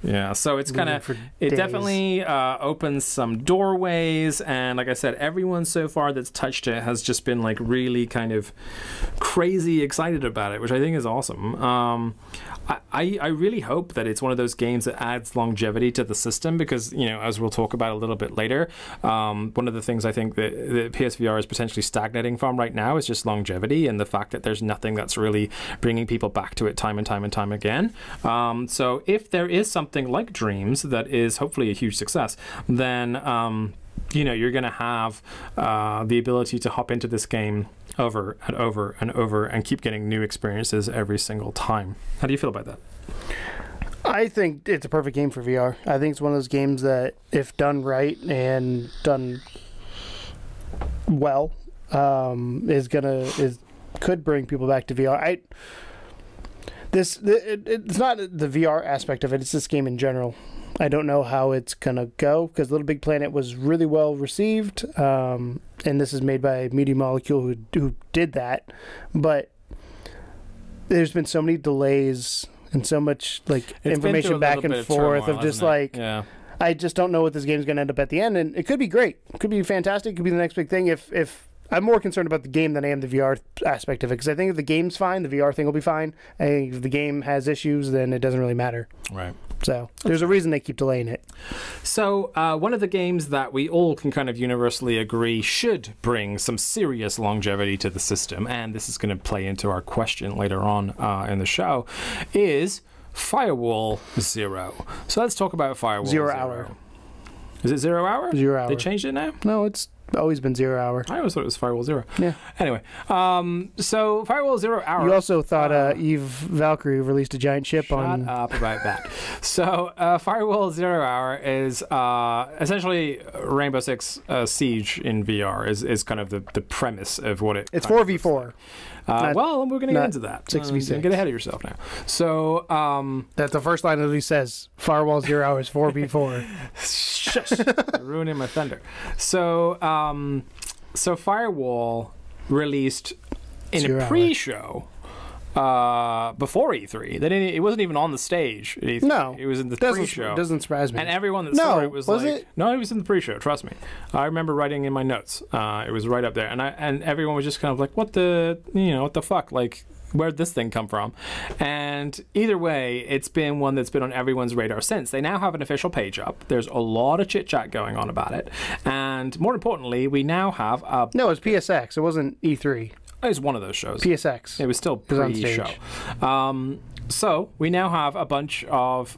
Yeah, so it's kind of, it definitely opens some doorways, and like I said, everyone so far that's touched it has just been like really kind of crazy excited about it, which I think is awesome. I really hope that it's one of those games that adds longevity to the system because, you know, as we'll talk about a little bit later, one of the things I think that the PSVR is potentially stagnating from right now is just longevity and the fact that there's nothing that's really bringing people back to it time and time and time again. So if there is something like Dreams that is hopefully a huge success, then you know, you're going to have the ability to hop into this game over and over and over and keep getting new experiences every single time. How do you feel about that? I think it's a perfect game for VR. I think it's one of those games that, if done right and done well, could bring people back to VR. It's not the VR aspect of it, it's this game in general. I don't know how it's going to go, because Little Big Planet was really well received, and this is made by Media Molecule, who did that, but there's been so many delays and so much like information back and forth of just like, I just don't know what this game's going to end up at the end, and it could be great. It could be fantastic. It could be the next big thing if I'm more concerned about the game than I am the VR aspect of it, because I think if the game's fine, the VR thing will be fine. I think if the game has issues, then it doesn't really matter. Right. So there's a reason they keep delaying it. So one of the games that we all can kind of universally agree should bring some serious longevity to the system, and this is going to play into our question later on in the show, is Firewall Zero. So let's talk about Firewall Zero. Hour. Is it 0 hour? 0 hour. They changed it now? No, it's always been 0 hour. I always thought it was Firewall Zero. Yeah. Anyway, so Firewall 0 hour. You also thought Eve Valkyrie released a giant ship on... Shut up about that. So Firewall 0 hour is essentially Rainbow Six Siege in VR is kind of the premise of what it... It's 4v4. Well, we're going to get into that. 6v6. Get ahead of yourself now. So... that's the first line that he says. Firewall 0 hour is 4v4. Shush. Ruining my thunder. So, so Firewall released in a pre-show before E3. It wasn't even on the stage at E3. No. It was in the pre-show. Doesn't surprise me. And everyone that saw it was like... it? No, it was in the pre-show, trust me. I remember writing in my notes. It was right up there. And everyone was just kind of like, what the fuck? Like... where'd this thing come from? And either way, it's been one that's been on everyone's radar since. They now have an official page up. There's a lot of chit-chat going on about it. And more importantly, we now have a... No, it was PSX. It wasn't E3. It was one of those shows. PSX. It was still pre-show. So we now have a bunch of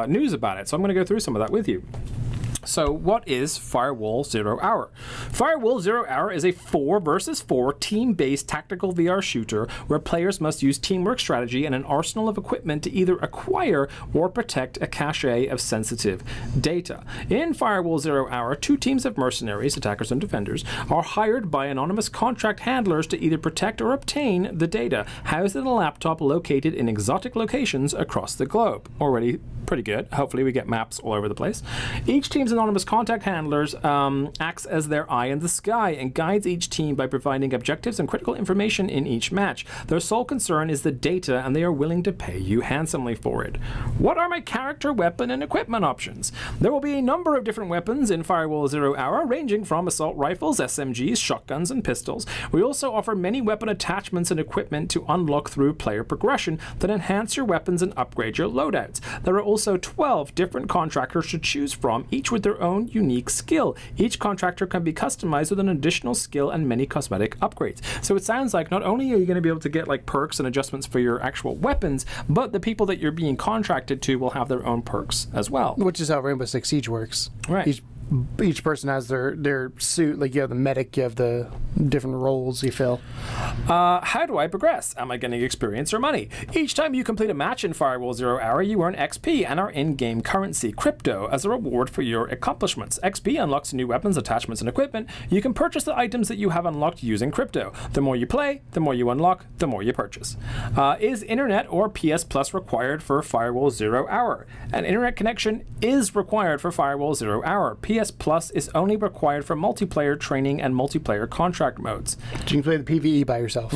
news about it. So I'm going to go through some of that with you. So what is Firewall 0 Hour? Firewall 0 Hour is a 4 versus 4 team-based tactical VR shooter where players must use teamwork strategy and an arsenal of equipment to either acquire or protect a cache of sensitive data. In Firewall 0 Hour, 2 teams of mercenaries, attackers and defenders, are hired by anonymous contract handlers to either protect or obtain the data housed in a laptop located in exotic locations across the globe. Already pretty good. Hopefully we get maps all over the place. Each team's anonymous contact handlers acts as their eye in the sky and guides each team by providing objectives and critical information in each match. Their sole concern is the data, and they are willing to pay you handsomely for it. What are my character, weapon, and equipment options? There will be a number of different weapons in Firewall 0 Hour, ranging from assault rifles, SMGs, shotguns, and pistols. We also offer many weapon attachments and equipment to unlock through player progression that enhance your weapons and upgrade your loadouts. There are also also 12 different contractors to choose from, each with their own unique skill. Each contractor can be customized with an additional skill and many cosmetic upgrades. So it sounds like not only are you going to be able to get like perks and adjustments for your actual weapons, but the people that you're being contracted to will have their own perks as well. Which is how Rainbow Six Siege works. Right. Each person has their suit. Like you have the medic, you have the different roles you fill. How do I progress? Am I getting experience or money? Each time you complete a match in Firewall 0 Hour, you earn XP and our in-game currency, crypto, as a reward for your accomplishments. XP unlocks new weapons, attachments, and equipment. You can purchase the items that you have unlocked using crypto. The more you play, the more you unlock, the more you purchase. Is internet or PS Plus required for Firewall 0 Hour? An internet connection is required for Firewall 0 Hour. PS Plus is only required for multiplayer training and multiplayer contract modes. You can play the PvE by yourself.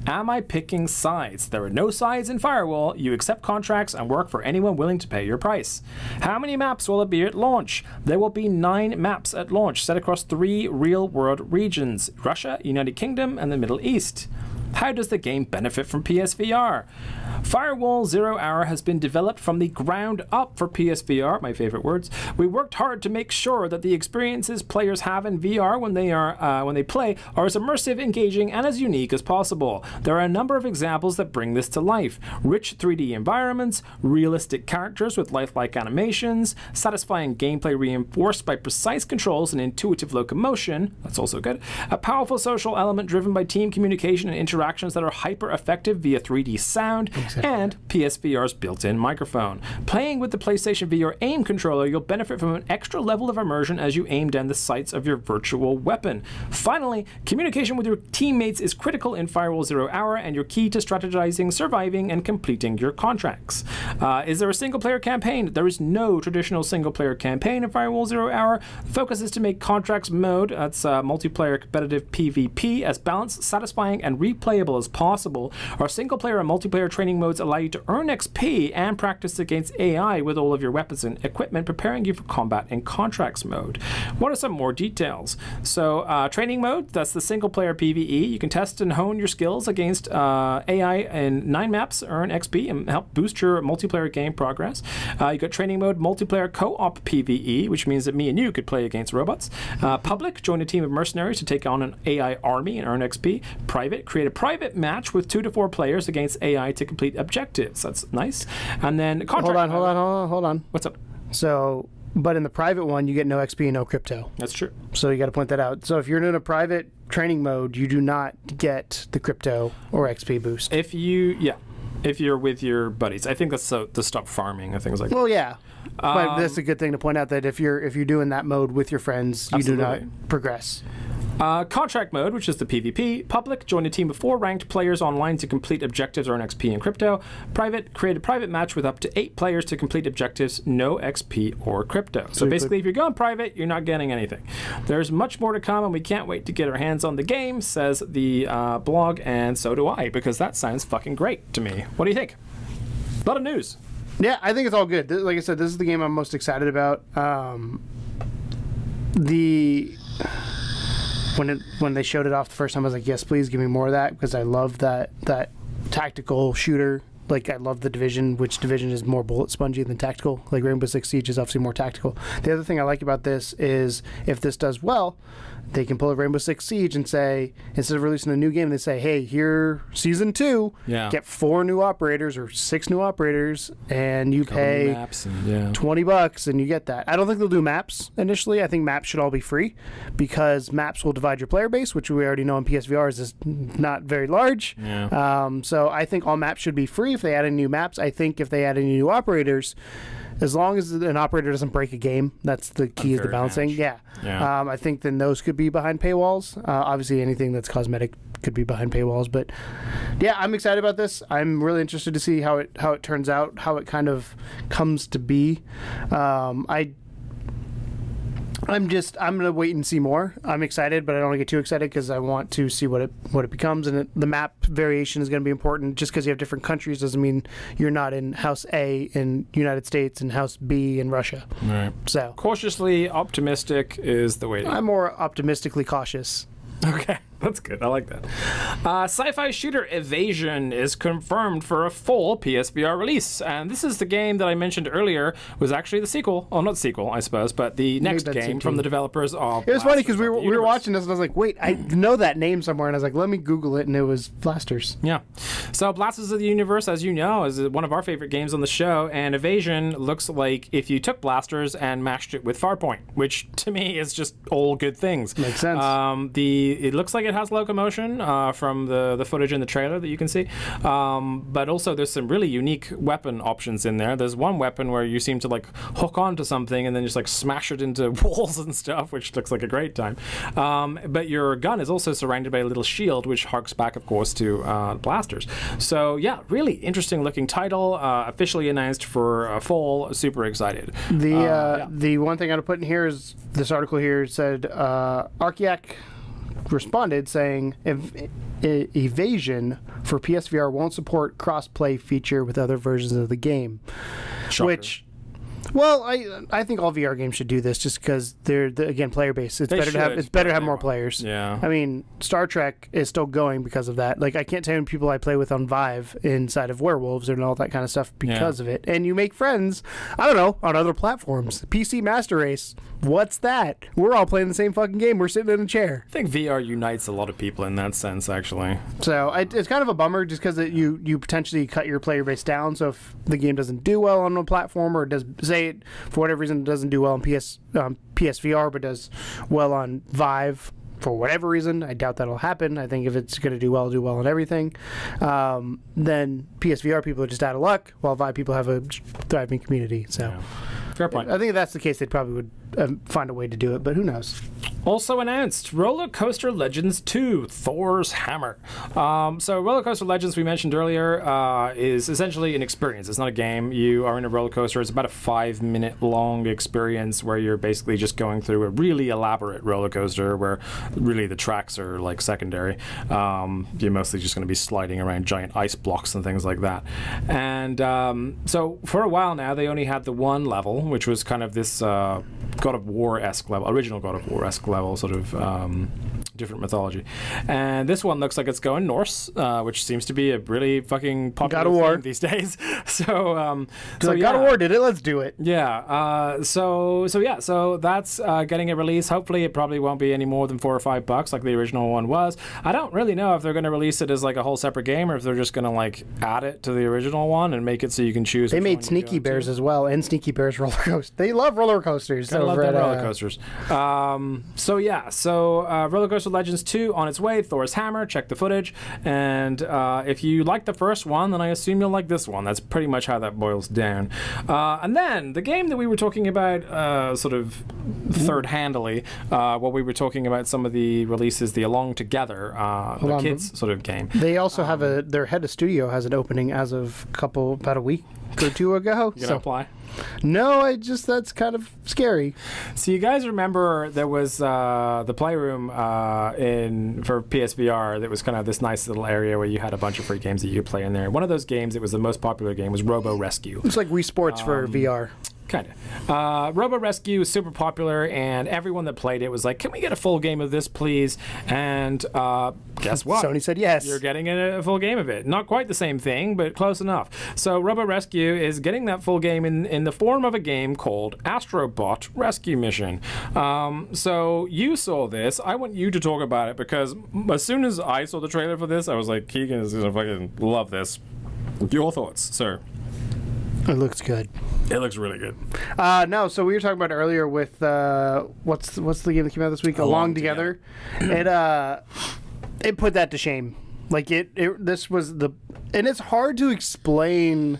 Am I picking sides? There are no sides in Firewall. You accept contracts and work for anyone willing to pay your price. How many maps will it be at launch? There will be 9 maps at launch, set across 3 real-world regions: Russia, United Kingdom, and the Middle East. How does the game benefit from PSVR? Firewall 0 Hour has been developed from the ground up for PSVR, my favorite words. We worked hard to make sure that the experiences players have in VR when they play are as immersive, engaging, and as unique as possible. There are a number of examples that bring this to life: rich 3D environments, realistic characters with lifelike animations, satisfying gameplay reinforced by precise controls and intuitive locomotion. That's also good. A powerful social element driven by team communication and interactions that are hyper effective via 3D sound. And PSVR's built-in microphone. Playing with the PlayStation VR aim controller, you'll benefit from an extra level of immersion as you aim down the sights of your virtual weapon. Finally, communication with your teammates is critical in Firewall 0 Hour and your key to strategizing, surviving, and completing your contracts. Is there a single-player campaign? There is no traditional single-player campaign in Firewall 0 Hour. The focus is to make contracts mode, that's multiplayer competitive PvP, as balanced, satisfying, and replayable as possible. Our single-player and multiplayer training modes allow you to earn XP and practice against AI with all of your weapons and equipment, preparing you for combat in contracts mode. What are some more details? So training mode, that's the single player PvE. You can test and hone your skills against AI in 9 maps, earn XP, and help boost your multiplayer game progress. You got training mode multiplayer co-op PvE, which means that me and you could play against robots. Public, join a team of mercenaries to take on an AI army and earn XP. Private, create a private match with 2 to 4 players against AI to complete objectives. That's nice. And then contract. Hold on. What's up? So, but in the private one, you get no XP and no crypto. That's true. So you got to point that out. So if you're in a private training mode, you do not get the crypto or XP boost. If you're with your buddies, I think that's to stop farming and things like that. Well, yeah. But that's a good thing to point out, that if you're doing that mode with your friends, you do not progress. Contract mode, which is the PvP. Public, join a team of 4 ranked players online to complete objectives, earn XP and crypto. Private, create a private match with up to 8 players to complete objectives, no XP or crypto. So basically, if you're going private, you're not getting anything. There's much more to come, and we can't wait to get our hands on the game, says the blog, and so do I, because that sounds fucking great to me. What do you think? A lot of news. Yeah, I think it's all good. Like I said, this is the game I'm most excited about. When they showed it off the first time, I was like, yes, please give me more of that, because I love that tactical shooter. Like, I love the Division, which Division is more bullet spongy than tactical. Like, Rainbow Six Siege is obviously more tactical. The other thing I like about this is, if this does well, they can pull a Rainbow Six Siege and say, instead of releasing a new game, they say, hey, here, Season 2, get 4 new operators or 6 new operators, and you pay $20 and you get that. I don't think they'll do maps initially. I think maps should all be free, because maps will divide your player base, which we already know in PSVR is not very large. So I think all maps should be free if they add any new maps. I think if they add any new operators, as long as an operator doesn't break a game, that's the key, is the balancing. I think then those could be behind paywalls. Obviously, anything that's cosmetic could be behind paywalls. But yeah, I'm excited about this. I'm really interested to see how it turns out, how it kind of comes to be. I'm gonna wait and see more. I'm excited, but I don't want to get too excited, because I want to see what it becomes. And the map variation is going to be important. Just because you have different countries doesn't mean you're not in House A in United States and House B in Russia. Right. So cautiously optimistic is the way to go. I'm more optimistically cautious. Okay. That's good. I like that. Sci-fi shooter Evasion is confirmed for a full PSVR release. And this is the game that I mentioned earlier was actually the sequel. Oh, not sequel, I suppose, but the next game from the developers of It was funny because we were watching this and I was like, wait, I know that name somewhere. And I was like, let me Google it. And it was Blasters. Yeah. So Blasters of the Universe, as you know, is one of our favorite games on the show. And Evasion looks like if you took Blasters and mashed it with Farpoint, which to me is just all good things. Makes sense. It looks like it has locomotion from the footage in the trailer that you can see. But also there's some really unique weapon options in there. There's one weapon where you seem to like hook onto something and then just like smash it into walls and stuff, which looks like a great time. But your gun is also surrounded by a little shield, which harks back, of course, to Blasters. So yeah, really interesting looking title. Officially announced for fall. Super excited. The one thing I want to put in here is this article here said Arkiak responded saying Evasion for PSVR won't support cross-play feature with other versions of the game. Shocker. Which, well, I think all VR games should do this just because they're again player based. It's better to have more players. Yeah. I mean, Star Trek is still going because of that. Like I can't tell you people I play with on Vive inside of Werewolves and all that kind of stuff because of it. And you make friends, I don't know, on other platforms. PC Master Race. What's that? We're all playing the same fucking game. We're sitting in a chair. I think VR unites a lot of people in that sense, actually. So it's kind of a bummer just because you potentially cut your player base down. So if the game doesn't do well on a platform or it does, say it for whatever reason it doesn't do well on PSVR but does well on Vive for whatever reason, I doubt that'll happen. I think if it's going to do well on everything, then PSVR people are just out of luck, while Vive people have a thriving community. So. Yeah. Fair point. I think if that's the case, they probably would find a way to do it, but who knows? Also announced, Roller Coaster Legends 2, Thor's Hammer. So Roller Coaster Legends, we mentioned earlier, is essentially an experience. It's not a game. You are in a roller coaster. It's about a 5-minute long experience where you're basically just going through a really elaborate roller coaster where really the tracks are like secondary. You're mostly just going to be sliding around giant ice blocks and things like that. And so for a while now, they only had the one level, which was kind of this God of War-esque level, original God of War-esque level, sort of different mythology. And this one looks like it's going Norse, which seems to be a really fucking popular thing these days. So God of War did it, let's do it. Yeah. So that's getting a release. Hopefully it probably won't be any more than $4 or $5 like the original one was. I don't really know if they're going to release it as like a whole separate game or if they're just going to like add it to the original one and make it so you can choose. They made Sneaky Bears as well, and Sneaky Bears roller coaster. They love roller coasters. I love roller coasters. Roller Coaster Legends 2 on its way. Thor's Hammer. Check the footage. And if you like the first one, then I assume you'll like this one. That's pretty much how that boils down. And then the game that we were talking about, sort of third-handedly, while we were talking about some of the releases, the Along Together, the kids sort of game. They also have their head of studio has an opening as of about a week or two ago. You gonna apply? No, that's kind of scary. So you guys remember there was the Playroom for PSVR that was kind of this nice little area where you had a bunch of free games that you could play in there. One of those games that was the most popular game was Robo Rescue. It's like Wii Sports for VR. Kind of. Robo Rescue was super popular, and everyone that played it was like, can we get a full game of this, please? And guess what? Sony said yes. You're getting a full game of it. Not quite the same thing, but close enough. So Robo Rescue is getting that full game in the form of a game called Astrobot Rescue Mission. So you saw this. I want you to talk about it, because as soon as I saw the trailer for this, I was like, Keegan is going to fucking love this. Your thoughts, sir? It looks good. It looks really good. No, so we were talking about earlier with what's the game that came out this week? Along Together. It put that to shame. Like this was and it's hard to explain.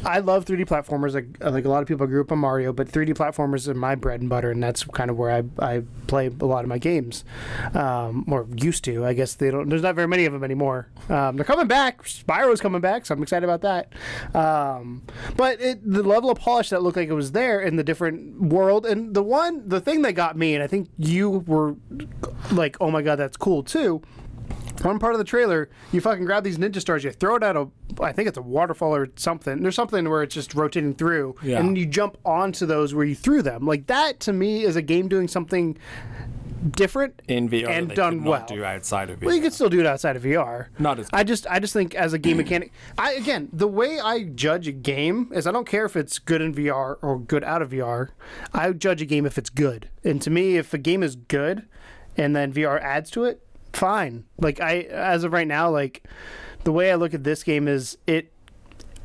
I love 3D platformers. Like a lot of people, I grew up on Mario, but 3D platformers are my bread and butter, and that's kind of where I play a lot of my games, or used to. I guess there's not very many of them anymore. They're coming back. Spyro's coming back, so I'm excited about that. But the level of polish that looked like it was there in the different world, and the thing that got me, and I think you were like, oh my god, that's cool too. One part of the trailer, you fucking grab these ninja stars, you throw it out I think it's a waterfall or something. There's something where it's just rotating through, and then you jump onto those where you threw them. Like, that, to me, is a game doing something different in VR and that done could well. not do outside of VR. Well, you could still do it outside of VR. Not as I just think as a game mechanic, again, the way I judge a game is I don't care if it's good in VR or good out of VR. I judge a game if it's good. And to me, if a game is good and then VR adds to it, fine. Like as of right now, like the way I look at this game is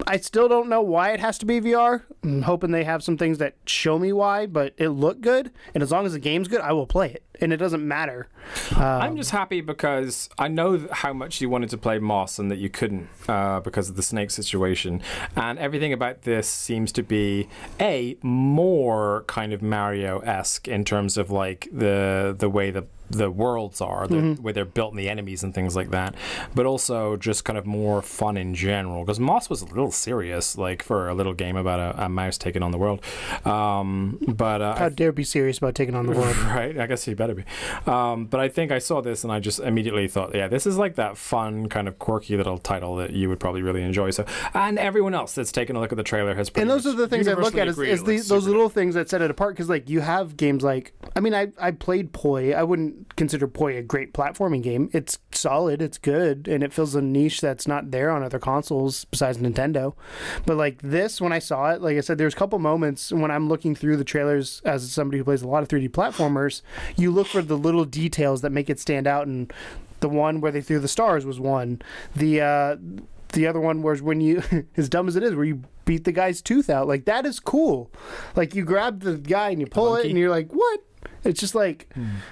I still don't know why it has to be VR. I'm hoping they have some things that show me why, but it looked good. And as long as the game's good, I will play it. And it doesn't matter. I'm just happy because I know how much you wanted to play Moss and that you couldn't because of the snake situation. And everything about this seems to be, more kind of Mario-esque in terms of like the way the worlds are, where they're built and the enemies and things like that, but also just kind of more fun in general. Because Moss was a little serious, like for a little game about a mouse taking on the world. How dare be serious about taking on the world? Right, I guess he better be. But I think I saw this and I just immediately thought, yeah, this is like that fun kind of quirky little title that you would probably really enjoy. So, and everyone else that's taken a look at the trailer has pretty and those are the things I look at is those little things that set it apart. Because like you have games like, I mean, I played Poi. I wouldn't consider Poi a great platforming game. It's solid, it's good, and it fills a niche that's not there on other consoles besides Nintendo. But like this, when I saw it, like I said, there's a couple moments when I'm looking through the trailers as somebody who plays a lot of 3D platformers, you look for the little details that make it stand out, and the one where they threw the stars was one. The other one was when you, as dumb as it is, where you beat the guy's tooth out. Like, that is cool. Like, you grab the guy and you pull it, and you're like, what? It's just like,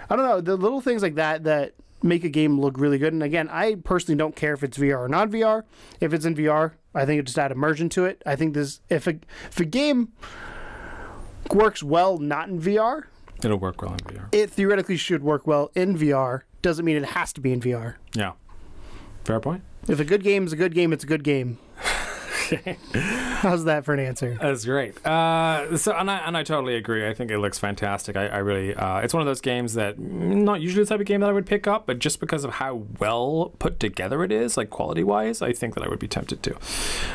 I don't know, the little things like that make a game look really good. And again, I personally don't care if it's VR or not VR. If it's in VR, I think it just add immersion to it. I think this, if a game works well not in VR, it'll work well in VR. It theoretically should work well in VR. Doesn't mean it has to be in VR. Yeah. Fair point. If a good game is a good game, it's a good game. How's that for an answer? That's great. I totally agree. I think it looks fantastic. I really, it's one of those games that not usually the type of game that I would pick up, but just because of how well put together it is, like quality-wise, I think that I would be tempted to.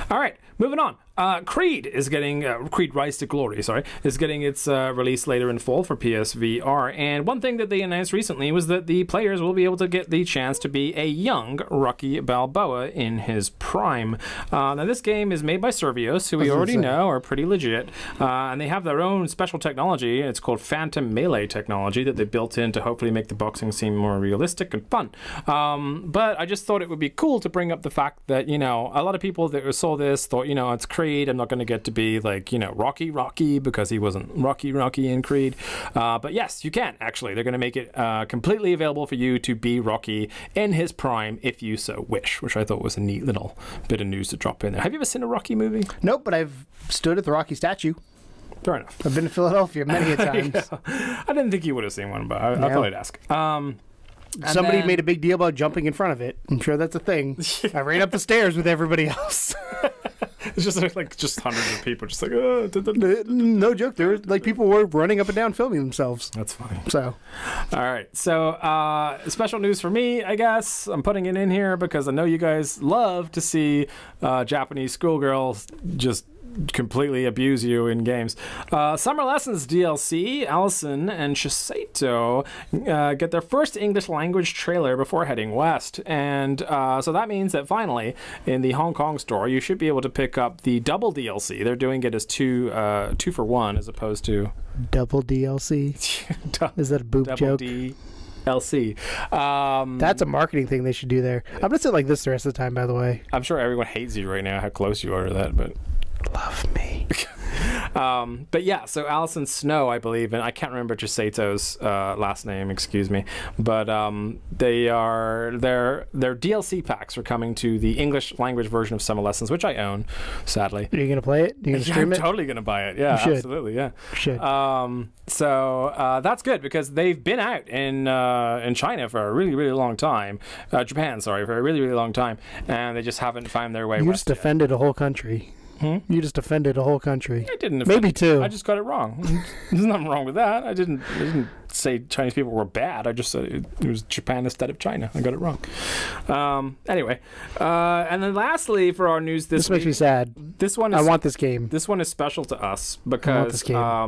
All right, moving on. Creed is getting Creed Rise to Glory, is getting its release later in fall for PSVR. And one thing that they announced recently was that the players will be able to get the chance to be a young Rocky Balboa in his prime. Now, this game is made by Servios, who we already know are pretty legit, and they have their own special technology. It's called Phantom Melee technology that they built in to hopefully make the boxing seem more realistic and fun. But I just thought it would be cool to bring up the fact that, you know, a lot of people that saw this thought, you know, it's Creed. I'm not going to get to be like, you know, Rocky because he wasn't Rocky in Creed. But yes, you can actually. They're going to make it completely available for you to be Rocky in his prime if you so wish, which I thought was a neat little bit of news to drop in there. Have you ever seen a Rocky movie? Nope, but I've stood at the Rocky statue. Fair enough. I've been to Philadelphia many a times. Yeah. I didn't think you would have seen one, but I thought I'd ask. Somebody made a big deal about jumping in front of it. I'm sure that's a thing. I ran up the stairs with everybody else. It's just like hundreds of people just like, no joke. There was like people were running up and down filming themselves. That's funny. So, all right. So, special news for me, I guess. I'm putting it in here because I know you guys love to see Japanese schoolgirls just completely abuse you in games. Summer Lessons DLC, Allison and Shisato get their first English language trailer before heading west. And so that means that finally, in the Hong Kong store, you should be able to pick up the double DLC. They're doing it as two for one as opposed to... Double DLC? Is that a boob double joke? DLC. That's a marketing thing they should do there. I'm going to sit like this the rest of the time, by the way. I'm sure everyone hates you right now, how close you are to that, but... Love me. But yeah, so Alison Snow, I believe, and I can't remember Chisato's last name, excuse me, but their DLC packs are coming to the English language version of Summer Lessons, which I own, sadly. Are you gonna play it? Are you gonna stream it? I'm totally gonna buy it. Yeah, absolutely. Yeah, you should. So that's good because they've been out in China for a really, really long time. Japan, sorry, for a really, really long time, and they just haven't found their way. You just offended a whole country. You just offended a whole country. I didn't offend. Maybe two. I just got it wrong. There's nothing wrong with that. I didn't say Chinese people were bad. I just said it was Japan instead of China. I got it wrong. Anyway, and then lastly for our news this week, makes me sad. This one is, I want this game. This one is special to us because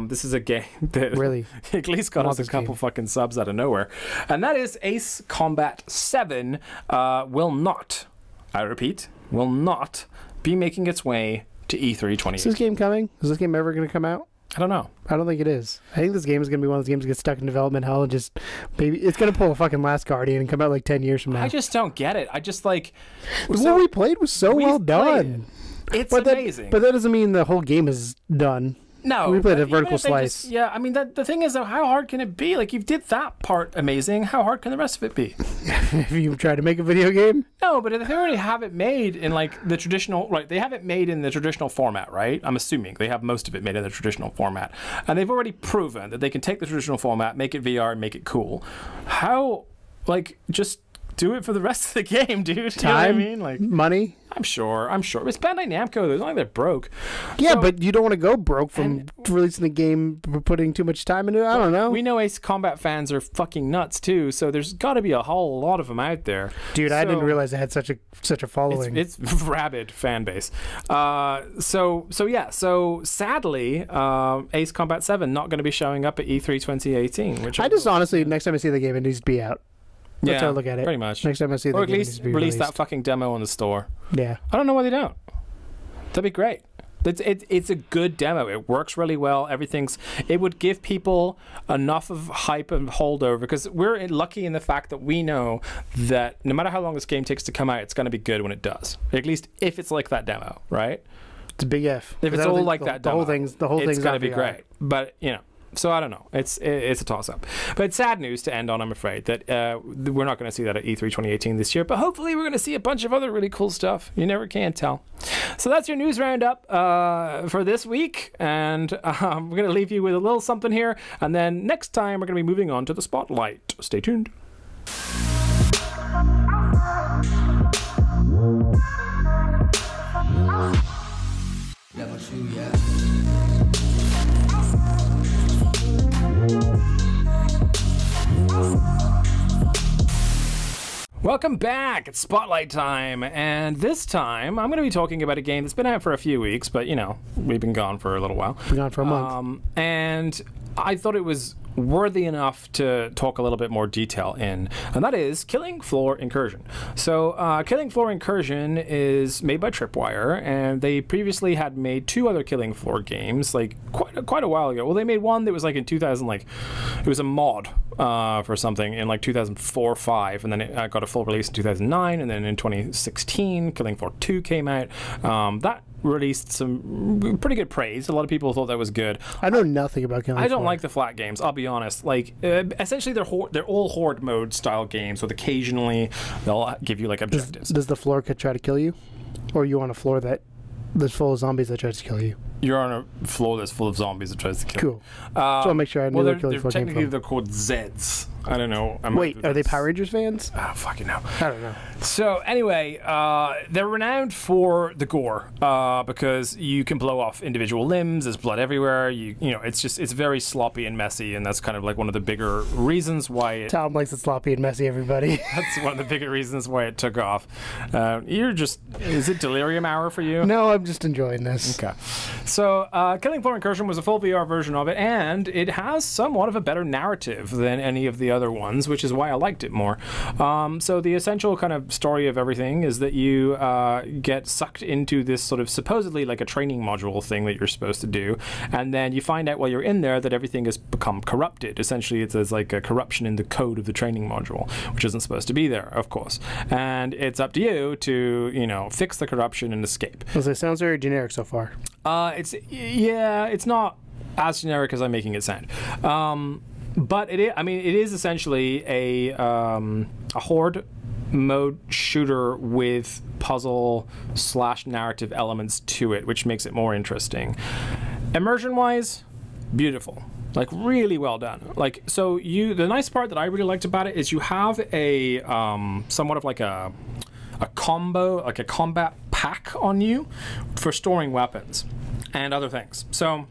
this is a game that really at least got us a couple fucking subs out of nowhere, and that is Ace Combat 7 will not, I repeat, will not be making its way to E3 2018. Is this game coming? Is this game ever going to come out? I don't know. I don't think it is. I think this game is going to be one of those games that gets stuck in development hell and just maybe it's going to pull a fucking Last Guardian and come out like 10 years from now. I just don't get it. I just like what we played was so well done. It's amazing. But that doesn't mean the whole game is done. No, we played a vertical slice. I mean, the thing is, though, how hard can it be? Like, you did that part amazing. How hard can the rest of it be? If you try to make a video game? No, but they already have it made in, like, the traditional... Right, they have it made in the traditional format, right? I'm assuming they have most of it made in the traditional format. And they've already proven that they can take the traditional format, make it VR, and make it cool. How, like, just... do it for the rest of the game, dude. Time, you know what I mean? Like money. I'm sure. It's Bandai Namco. It's not like they're broke. Yeah, so, but you don't want to go broke from releasing the game, putting too much time into it. I don't know. We know Ace Combat fans are fucking nuts too, so there's got to be a whole lot of them out there. Dude, I didn't realize it had such a following. It's rabid fan base. So sadly, Ace Combat 7 not going to be showing up at E3 2018. Which I just honestly, next time I see the game, it needs to be out. That's how I look at it. Pretty much. Next time I see the game, or at least release that fucking demo in the store. Yeah. I don't know why they don't. That'd be great. It's a good demo. It works really well. It would give people enough of hype and holdover because we're lucky in the fact that we know that no matter how long this game takes to come out, it's going to be good when it does. At least if it's like that demo, right? It's a big if. If it's all like that demo, the whole thing's going to be great. But, you know. So I don't know. It's a toss-up. But it's sad news to end on, I'm afraid, that we're not going to see that at E3 2018 this year. But hopefully we're going to see a bunch of other really cool stuff. You never can tell. So that's your news roundup for this week. And we're going to leave you with a little something here. And then next time we're going to be moving on to the spotlight. Stay tuned. Level 2, yeah. Welcome back. It's Spotlight time, and this time I'm going to be talking about a game that's been out for a few weeks, but you know, we've been gone for a little while. Been gone for a month. And I thought it was worthy enough to talk a little bit more detail in, and that is Killing Floor Incursion. So Killing Floor Incursion is made by Tripwire, and they previously had made two other Killing Floor games like quite a while ago. Well, they made one that was like in 2000, like it was a mod for something in like 2004 or 5, and then it got a full release in 2009, and then in 2016 Killing Floor 2 came out. That released some pretty good praise. A lot of people thought that was good. I know nothing about Killing Floor. I don't like the flat games, I'll be honest. Like essentially they're all horde mode style games with occasionally they'll give you like objectives. Does the floor try to kill you? Or are you on a floor that's full of zombies that tries to kill you? You're on a floor that's full of zombies that tries to kill you. Cool. So I'll make sure I know they're technically they're called Zeds. I don't know. Wait, are they Power Rangers fans? I don't fucking know. I don't know. So anyway, they're renowned for the gore because you can blow off individual limbs. There's blood everywhere. You know, it's very sloppy and messy, and that's kind of like one of the bigger reasons why. Tom likes it sloppy and messy. Everybody. That's one of the bigger reasons why it took off. Is it delirium hour for you? No, I'm just enjoying this. Okay. So Killing Floor Incursion was a full VR version of it, and it has somewhat of a better narrative than any of the other ones, which is why I liked it more. So the essential kind of story of everything is that you get sucked into this sort of supposedly like a training module thing that you're supposed to do, and then you find out while you're in there that everything has become corrupted. Essentially, there's like a corruption in the code of the training module, which isn't supposed to be there, of course. And it's up to you to, you know, fix the corruption and escape. Well, it sounds very generic so far. It's not as generic as I'm making it sound. But it is essentially a horde mode shooter with puzzle / narrative elements to it, which makes it more interesting. Immersion wise, beautiful. Like really well done. Like, so the nice part that I really liked about it is you have a somewhat of like a combo, like a combat pack on you for storing weapons and other things. So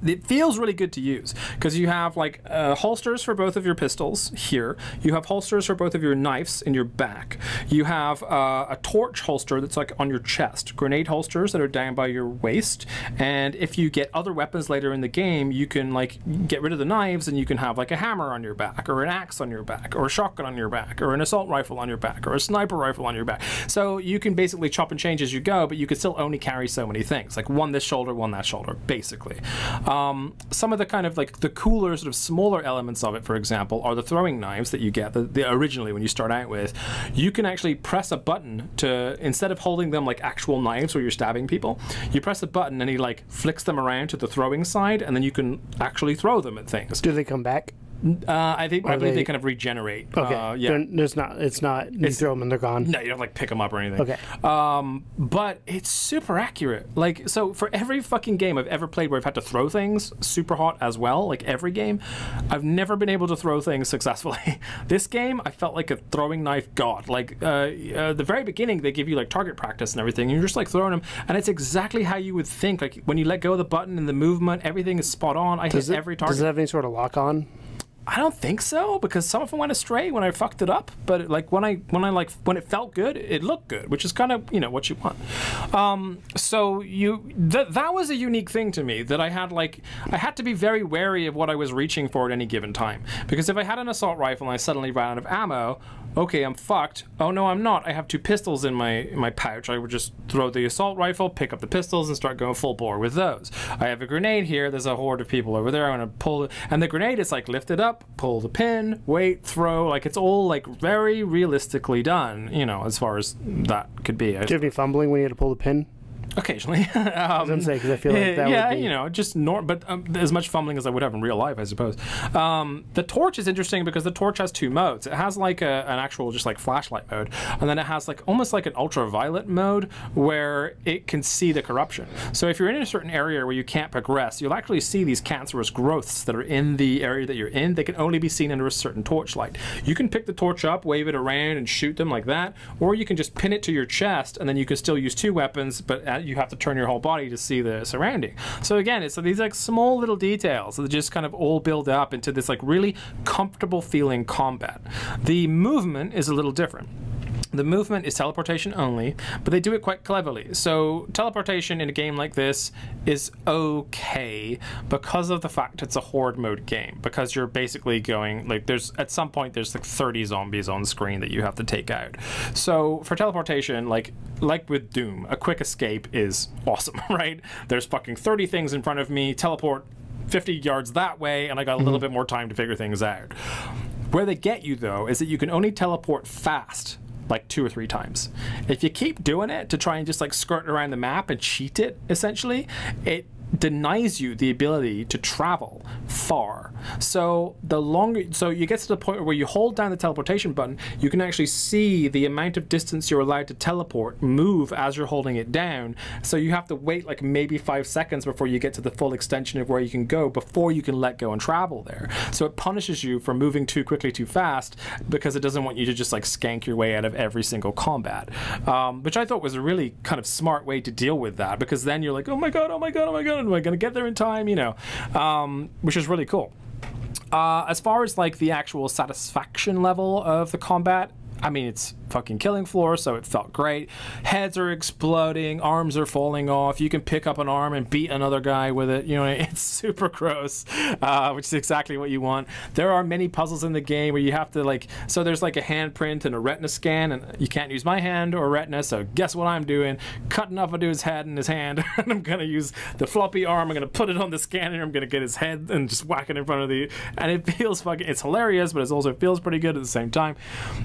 it feels really good to use because you have like holsters for both of your pistols here. You have holsters for both of your knives in your back. You have a torch holster that's like on your chest, grenade holsters that are down by your waist, and if you get other weapons later in the game, you can like get rid of the knives and you can have like a hammer on your back, or an axe on your back, or a shotgun on your back, or an assault rifle on your back, or a sniper rifle on your back. So you can basically chop and change as you go, but you can still only carry so many things, like one this shoulder, one that shoulder, basically. Some of the kind of like the cooler sort of smaller elements of it, for example, are the throwing knives that you get originally when you start out with. You can actually press a button to, instead of holding them like actual knives where you're stabbing people, you press a button and he like flicks them around to the throwing side, and then you can actually throw them at things. Do they come back? I believe they kind of regenerate. Okay. Yeah. It's not. You throw them and they're gone. No, you don't like pick them up or anything. Okay. But it's super accurate. Like, so for every fucking game I've ever played where I've had to throw things, Superhot as well, like every game, I've never been able to throw things successfully. This game, I felt like a throwing knife god. Like, the very beginning, they give you like target practice and everything, and you're just like throwing them, and it's exactly how you would think. Like, when you let go of the button and the movement, everything is spot on. I hit every target. Does it have any sort of lock on? I don't think so, because some of them went astray when I fucked it up. But like when it felt good, it looked good, which is kind of what you want. So that was a unique thing to me, that I had to be very wary of what I was reaching for at any given time, because if I had an assault rifle and I suddenly ran out of ammo, okay, I'm fucked. Oh no, I'm not. I have two pistols in my pouch. I would just throw the assault rifle, pick up the pistols, and start going full bore with those. I have a grenade here. There's a horde of people over there. I'm gonna pull it, and the grenade is like lift it up, pull the pin, wait, throw. Like, it's all like very realistically done, as far as that could be. Did you have any fumbling when you had to pull the pin? Occasionally. I was gonna say, because I feel like that would be... just but as much fumbling as I would have in real life, I suppose. The torch is interesting because the torch has two modes. It has like an actual just like flashlight mode, and then it has like almost like an ultraviolet mode where it can see the corruption. So if you're in a certain area where you can't progress, you'll actually see these cancerous growths that are in the area that you're in. They can only be seen under a certain torchlight. You can pick the torch up, wave it around, and shoot them like that, or you can just pin it to your chest, and then you can still use two weapons, but you have to turn your whole body to see the surrounding. So again, it's these like small little details that just kind of all build up into this like really comfortable feeling combat. The movement is a little different. The movement is teleportation only, but they do it quite cleverly. So teleportation in a game like this is okay because of the fact it's a horde mode game, because you're basically going, like, at some point there's like 30 zombies on screen that you have to take out. So for teleportation, like with Doom, a quick escape is awesome, right? There's fucking 30 things in front of me, teleport 50 yards that way, and I got a little bit more time to figure things out. Where they get you, though, is that you can only teleport fast like 2 or 3 times. If you keep doing it to try and just like skirt around the map and cheat it, essentially, it denies you the ability to travel far. So you get to the point where you hold down the teleportation button, you can actually see the amount of distance you're allowed to teleport move as you're holding it down. So you have to wait like maybe 5 seconds before you get to the full extension of where you can go before you can let go and travel there. So it punishes you for moving too quickly, too fast, because it doesn't want you to just like skank your way out of every single combat, which I thought was a really kind of smart way to deal with that, because then you're like, oh my god, am I going to get there in time, which is really cool. As far as like the actual satisfaction level of the combat, I mean, it's fucking killing floor, so it felt great. Heads are exploding, arms are falling off. You can pick up an arm and beat another guy with it. It's super gross, which is exactly what you want. There are many puzzles in the game where you have to so there's like a handprint and a retina scan, and you can't use my hand or retina, so guess what I'm doing? Cutting off a dude's head in his hand, and I'm gonna use the floppy arm, I'm gonna put it on the scanner, I'm gonna get his head and just whack it in front of and it feels it's hilarious, but it also feels pretty good at the same time.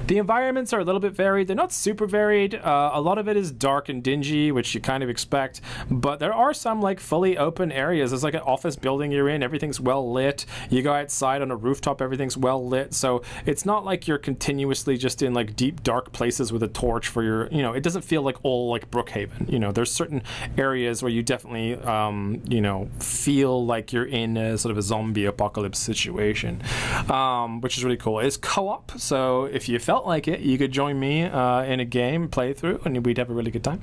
The environments are a little bit varied. They're not super varied. A lot of it is dark and dingy, which you kind of expect, but there are some like fully open areas. There's like an office building you're in, everything's well lit. You go outside on a rooftop, everything's well lit, so it's not like you're continuously just in like deep dark places with a torch for your, it doesn't feel like all like Brookhaven. There's certain areas where you definitely feel like you're in a sort of a zombie apocalypse situation, which is really cool. It's co-op, so if you felt like it, you could join me in a game playthrough, and we'd have a really good time.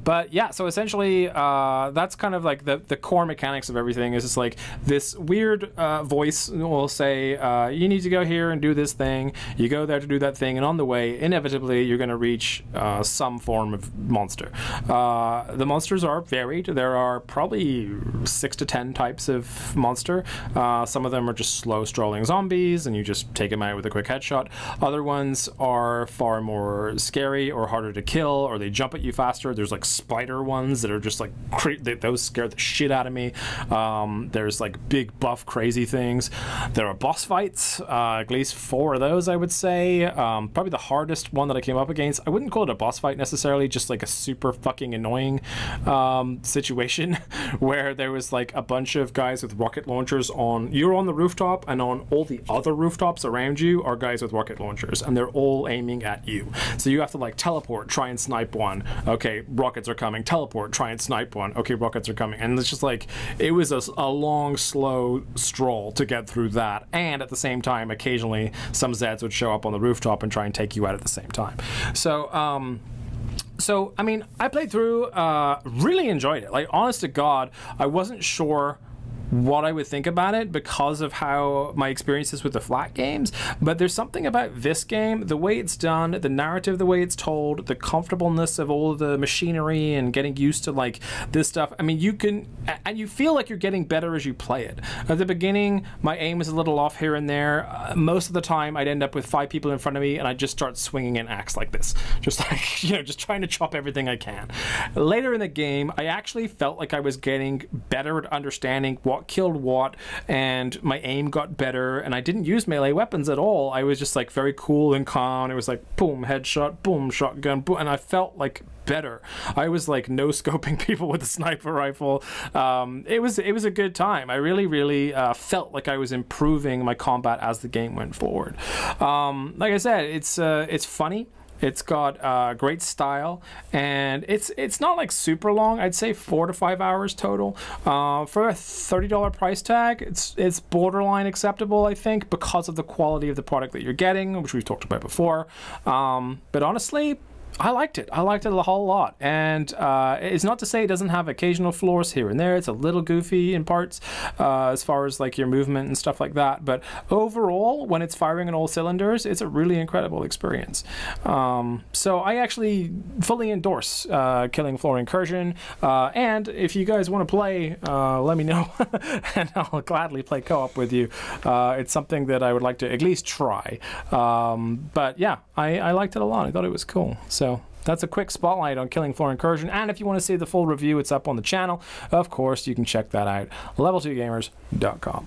But yeah, so essentially, that's kind of like the core mechanics of everything. Is just like this weird voice will say, you need to go here and do this thing. You go there to do that thing, and on the way, inevitably, you're going to reach some form of monster. The monsters are varied. There are probably 6 to 10 types of monster. Some of them are just slow strolling zombies, and you just take them out with a quick headshot. Other ones are far more scary or harder to kill, or they jump at you faster. There's like spider ones that are just like those scare the shit out of me. There's like big buff crazy things. There are boss fights, at least 4 of those I would say. Probably the hardest one that I came up against, I wouldn't call it a boss fight necessarily, just like a super fucking annoying situation where there was like a bunch of guys with rocket launchers on, you're on the rooftop, and on all the other rooftops around you are guys with rocket launchers, and they're all aiming at you. So you have to like teleport, try and snipe one. Okay, rockets are coming. Teleport, try and snipe one. Okay, rockets are coming. And it's just like, it was a long, slow stroll to get through that. And at the same time, occasionally some Zeds would show up on the rooftop and try and take you out at the same time. So, so I mean, I played through, really enjoyed it. Like, honest to God, I wasn't sure what I would think about it because of how my experiences with the flat games, but there's something about this game, the way it's done, the narrative, the way it's told, the comfortableness of all of the machinery and getting used to like this stuff. I mean, you can, and you feel like you're getting better as you play it. At the beginning, my aim was a little off here and there. Most of the time, I'd end up with 5 people in front of me, and I'd just start swinging an axe like this, just like, you know, just trying to chop everything I can. Later in the game, I actually felt like I was getting better at understanding what killed what, and my aim got better, and I didn't use melee weapons at all. I was just like very cool and calm. It was like boom, headshot, boom, shotgun, boom, and I felt like better. I was like no scoping people with a sniper rifle. It was a good time. I really felt like I was improving my combat as the game went forward. Like I said, it's funny. It's got great style, and it's not like super long. I'd say 4 to 5 hours total. For a $30 price tag, it's borderline acceptable, I think, because of the quality of the product that you're getting, which we've talked about before. But honestly, I liked it. I liked it a whole lot. And it's not to say it doesn't have occasional flaws here and there. It's a little goofy in parts as far as like your movement and stuff like that. But overall, when it's firing on all cylinders, it's a really incredible experience. So I actually fully endorse Killing Floor Incursion. And if you guys want to play, let me know. And I'll gladly play co-op with you. It's something that I would like to at least try. But yeah, I liked it a lot. I thought it was cool. So that's a quick spotlight on Killing Floor Incursion, and if you want to see the full review, it's up on the channel. Of course, you can check that out, level2gamers.com.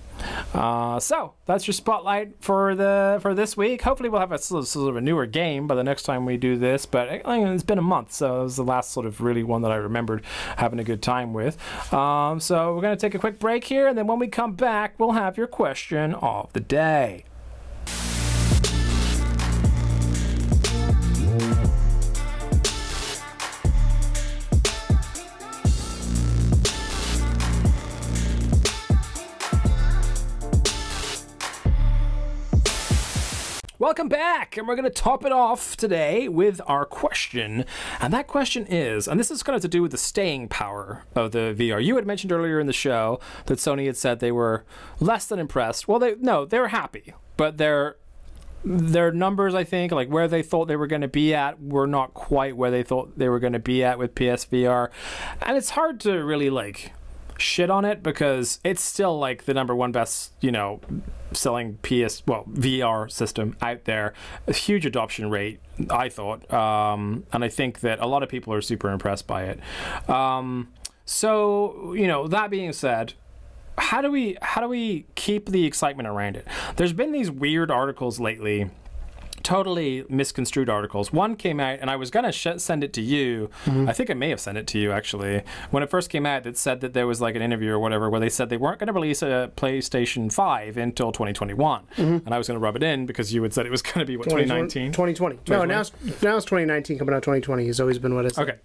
So that's your spotlight for this week. Hopefully we'll have a sort of a newer game by the next time we do this, but it's been a month, so it was the last sort of really one that I remembered having a good time with. So we're going to take a quick break here, and then when we come back, we'll have your question of the day. Welcome back, and we're going to top it off today with our question, and that question is, and this is kind of to do with the staying power of the VR. You had mentioned earlier in the show that Sony had said they were less than impressed. Well, they were happy, but their numbers, I think, like where they thought they were going to be at, were not quite where they thought they were going to be at with PSVR, and it's hard to really like shit on it because it's still like the #1 best, you know, selling VR system out there. A huge adoption rate, I thought, and I think that a lot of people are super impressed by it. So, you know, that being said, how do we keep the excitement around it? There's been these weird articles lately, totally misconstrued articles. One came out, and I was gonna send it to you. I think I may have sent it to you actually when it first came out. That said that there was like an interview or whatever where they said they weren't going to release a PlayStation 5 until 2021, and I was going to rub it in because you had said it was going to be what, 2019, 2020. No, now it's 2019 coming out 2020. Has always been what it's okay.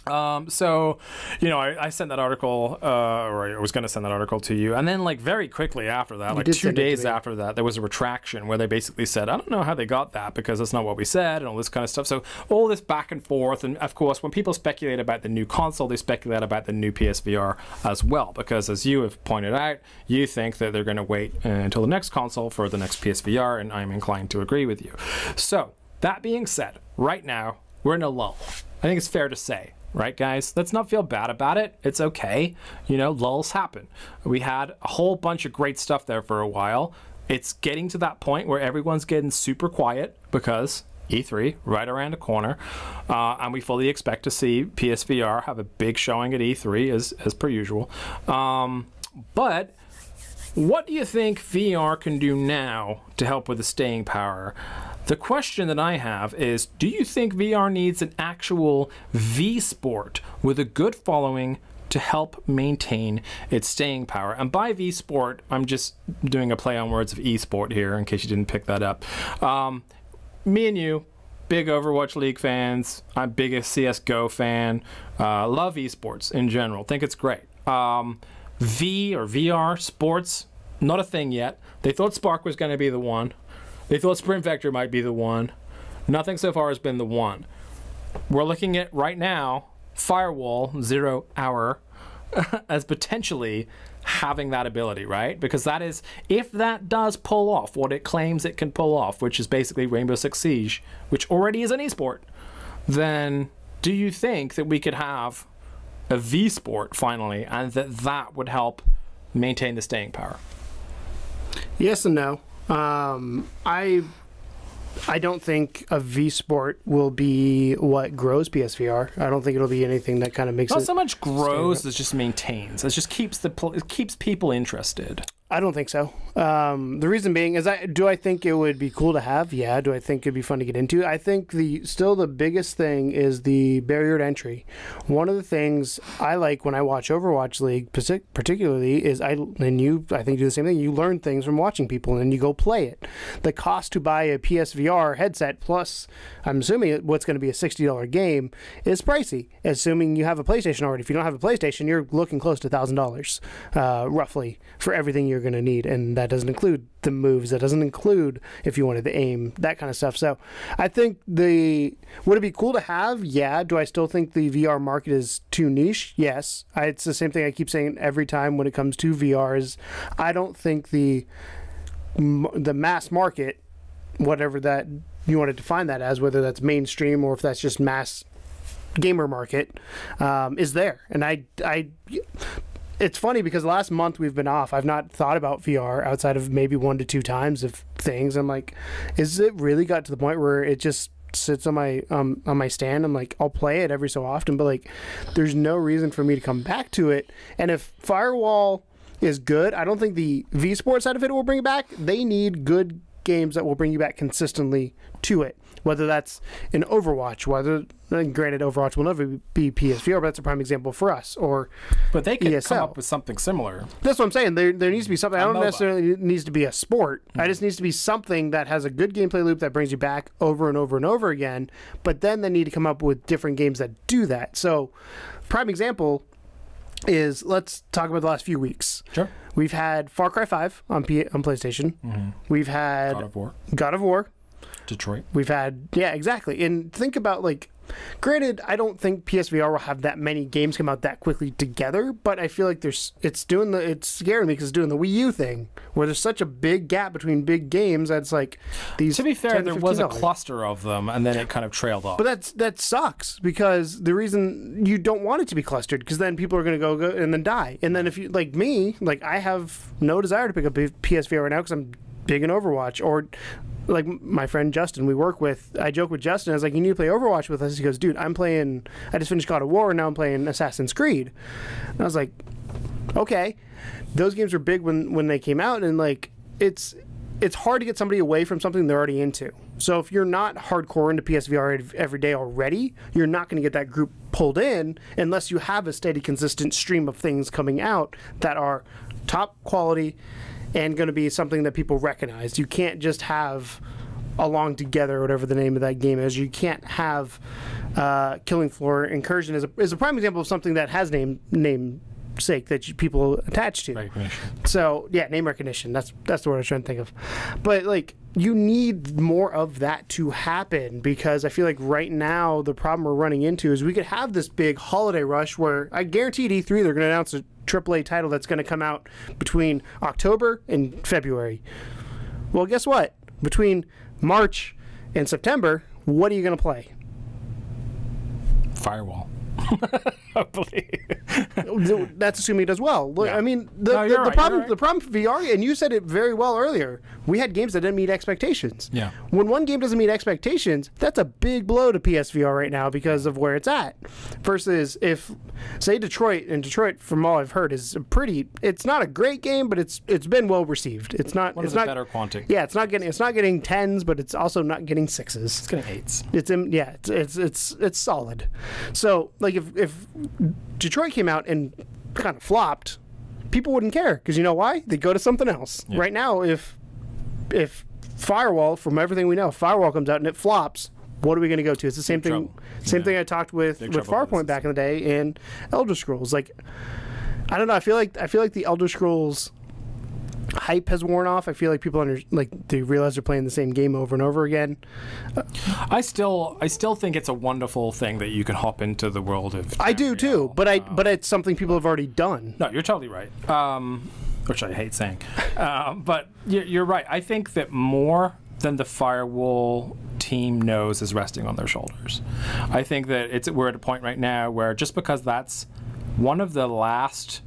So, you know, I sent that article, or I was going to send that article to you, and then like very quickly after that, like 2 days after that, there was a retraction where they basically said, I don't know how they got that because that's not what we said and all this kind of stuff. So all this back and forth, and of course, when people speculate about the new console, they speculate about the new PSVR as well, because as you have pointed out, you think that they're going to wait until the next console for the next PSVR, and I'm inclined to agree with you. So that being said, right now, we're in a lull. I think it's fair to say. Right, guys? Let's not feel bad about it. It's okay. You know, lulls happen. We had a whole bunch of great stuff there for a while. It's getting to that point where everyone's getting super quiet because E3 right around the corner, and we fully expect to see PSVR have a big showing at E3 as per usual. But what do you think VR can do now to help with the staying power? The question that I have is, do you think VR needs an actual V-sport with a good following to help maintain its staying power? And by V-sport, I'm just doing a play on words of eSport here, in case you didn't pick that up. Me and you, big Overwatch League fans. I'm biggest CSGO fan. Love eSports in general. Think it's great. V or VR sports, not a thing yet. They thought Spark was going to be the one. They thought Sprint Vector might be the one. Nothing so far has been the one. We're looking at, right now, Firewall 0 Hour as potentially having that ability, right? Because that is, if that does pull off what it claims it can pull off, which is basically Rainbow Six Siege, which already is an esport, then do you think that we could have a V-sport finally, and that would help maintain the staying power? Yes and no. I don't think a V-sport will be what grows PSVR. I don't think it'll be anything that kind of makes it... Not so much grows as just maintains. It just keeps it keeps people interested. I don't think so. The reason being is, do I think it would be cool to have? Yeah. Do I think it'd be fun to get into? I think still the biggest thing is the barrier to entry. One of the things I like when I watch Overwatch League particularly is, and you, I think, do the same thing. You learn things from watching people, and then you go play it. The cost to buy a PSVR headset plus, I'm assuming what's going to be a $60 game, is pricey. Assuming you have a PlayStation already. If you don't have a PlayStation, you're looking close to $1,000 roughly for everything you're going to need, and that doesn't include the moves, that doesn't include if you wanted to aim, that kind of stuff. So I think would it be cool to have? Yeah. Do I still think the VR market is too niche? Yes. It's the same thing I keep saying every time when it comes to VR is, I don't think the mass market, whatever that you want to define that as, whether that's mainstream or if that's just mass gamer market, is there. And it's funny because last month we've been off. I've not thought about VR outside of maybe 1 to 2 times of things. I'm like, is it really got to the point where it just sits on my stand? I'm like, I'll play it every so often, but like, there's no reason for me to come back to it. And if Firewall is good, I don't think the V-Sport side of it will bring it back. They need good games that will bring you back consistently to it. Whether that's in Overwatch, granted Overwatch will never be PSVR, but that's a prime example for us. But they could ESL. come up with something similar. That's what I'm saying. There needs to be something. I don't necessarily needs to be a sport. I just needs to be something that has a good gameplay loop that brings you back over and over and over again. But then they need to come up with different games that do that. So, prime example is, let's talk about the last few weeks. Sure. We've had Far Cry 5 on PlayStation. Mm-hmm. We've had God of War. Detroit. We've had, yeah, exactly. And think about, like, granted, I don't think PSVR will have that many games come out that quickly together, but I feel like it's scaring me because it's doing the Wii U thing, where there's such a big gap between big games that it's like these. To be fair, there was a cluster of them, and then it kind of trailed off. But that sucks, because the reason you don't want it to be clustered, because then people are going to go and then die. And then if you, like me, like, I have no desire to pick up PSVR right now because I'm big in Overwatch, or like my friend Justin we work with, I joke with Justin, I was like, you need to play Overwatch with us. He goes, dude, I just finished God of War, and now I'm playing Assassin's Creed. And I was like, okay. Those games were big when they came out, and like, it's hard to get somebody away from something they're already into. So if you're not hardcore into PSVR every day already, you're not going to get that group pulled in unless you have a steady, consistent stream of things coming out that are top quality and going to be something that people recognize. You can't just have Along Together, or whatever the name of that game is. You can't have Killing Floor. Incursion is a prime example of something that has namesake that people attach to. So yeah, name recognition. That's the word I was trying to think of. But like, you need more of that to happen, because I feel like right now the problem we're running into is we could have this big holiday rush where I guarantee at E3 they're going to announce a AAA title that's going to come out between October and February. Well, guess what? Between March and September, what are you going to play? Firewall. That's assuming it does well. Yeah. I mean, the problem for VR, and you said it very well earlier, we had games that didn't meet expectations. Yeah. When one game doesn't meet expectations, that's a big blow to PSVR right now because of where it's at. Versus if, say, Detroit, and Detroit, from all I've heard, is it's not a great game, but it's been well received. It's not better Quantic. Yeah, it's not getting 10s, but it's also not getting 6s. It's getting 8s. It's solid. So like if Detroit came out and kind of flopped, people wouldn't care, because you know why? They'd go to something else. Yeah. Right now, if Firewall, from everything we know, Firewall comes out and it flops, what are we going to go to? It's the same thing. Same thing I talked with Farpoint back in the day and Elder Scrolls. Like, I don't know. I feel like the Elder Scrolls hype has worn off. I feel like people they realize they're playing the same game over and over again. I still think it's a wonderful thing that you can hop into the world of. I do too, but it's something people have already done. No, you're totally right. Which I hate saying, but you're right. I think that more than the Firewall team knows is resting on their shoulders. I think that we're at a point right now where, just because that's one of the last